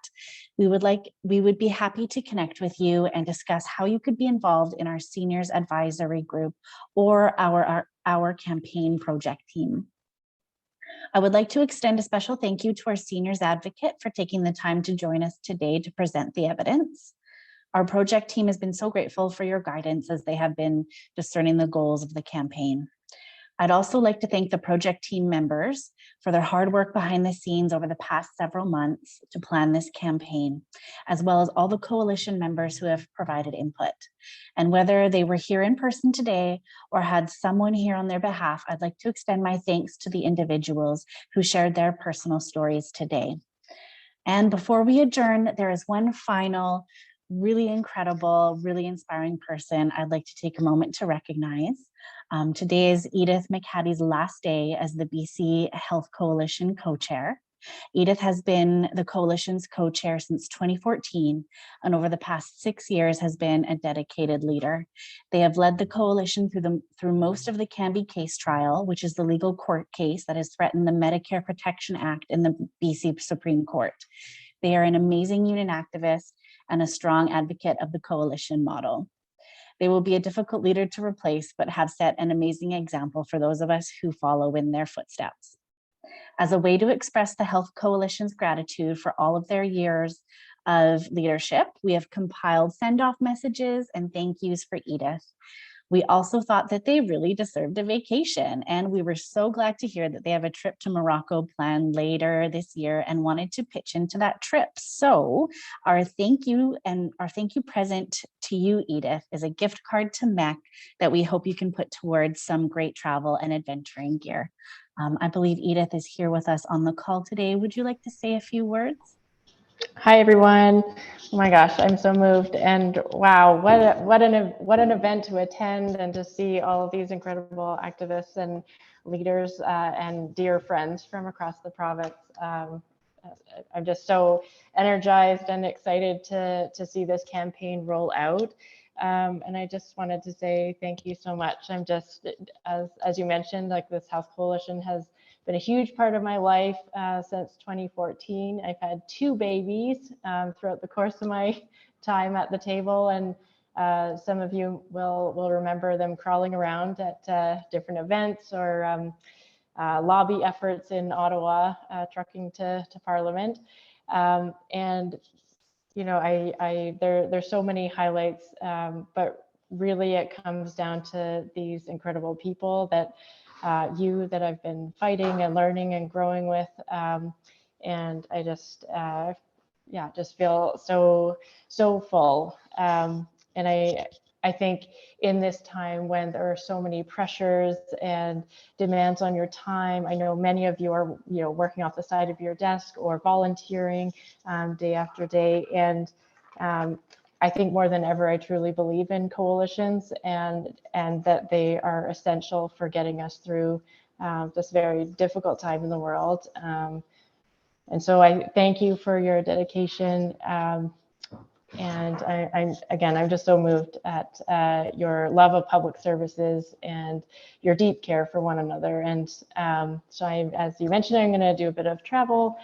We would be happy to connect with you and discuss how you could be involved in our seniors advisory group or our campaign project team. I would like to extend a special thank you to our seniors advocate for taking the time to join us today to present the evidence. Our project team has been so grateful for your guidance as they have been discerning the goals of the campaign. I'd also like to thank the project team members for their hard work behind the scenes over the past several months to plan this campaign, as well as all the coalition members who have provided input. And whether they were here in person today or had someone here on their behalf, I'd like to extend my thanks to the individuals who shared their personal stories today. And before we adjourn, there is one final really incredible, really inspiring person I'd like to take a moment to recognize. Today is Edith McHatty's last day as the BC Health Coalition co-chair. Edith has been the coalition's co-chair since 2014, and over the past 6 years has been a dedicated leader. They have led the coalition through most of the Canby case trial, which is the legal court case that has threatened the Medicare Protection Act in the BC Supreme Court. They are an amazing union activist and a strong advocate of the coalition model. They will be a difficult leader to replace, but have set an amazing example for those of us who follow in their footsteps. As a way to express the Health Coalition's gratitude for all of their years of leadership, we have compiled send-off messages and thank yous for Edith. We also thought that they really deserved a vacation, and we were so glad to hear that they have a trip to Morocco planned later this year and wanted to pitch into that trip. So our thank you present to you, Edith, is a gift card to MEC that we hope you can put towards some great travel and adventuring gear. I believe Edith is here with us on the call today. Would you like to say a few words? Hi, everyone. Oh my gosh, I'm so moved. And wow, what an event to attend and to see all of these incredible activists and leaders and dear friends from across the province. I'm just so energized and excited to see this campaign roll out. And I just wanted to say thank you so much. I'm just, as you mentioned, like this Health Coalition has been a huge part of my life since 2014. I've had 2 babies throughout the course of my time at the table, and some of you will remember them crawling around at different events or lobby efforts in Ottawa, trucking to Parliament. And you know, there's so many highlights, but really it comes down to these incredible people that that I've been fighting and learning and growing with. And I just, just feel so full. And I think in this time when there are so many pressures and demands on your time, I know many of you are, working off the side of your desk or volunteering day after day. And I think more than ever, I truly believe in coalitions and that they are essential for getting us through this very difficult time in the world. And so I thank you for your dedication. And I'm just so moved at your love of public services and your deep care for one another. And so as you mentioned, I'm going to do a bit of travel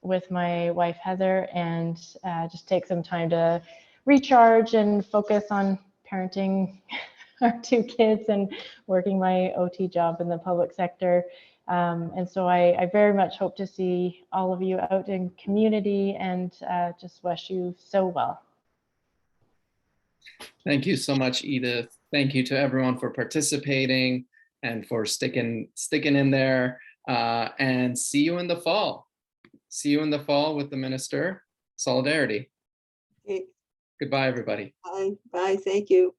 with my wife, Heather, and just take some time to recharge and focus on parenting our 2 kids and working my OT job in the public sector. And so I very much hope to see all of you out in community and just wish you so well. Thank you so much, Edith. Thank you to everyone for participating and for sticking in there. And see you in the fall. See you in the fall with the Minister. Solidarity. Okay. Goodbye, everybody. Bye. Bye. Thank you.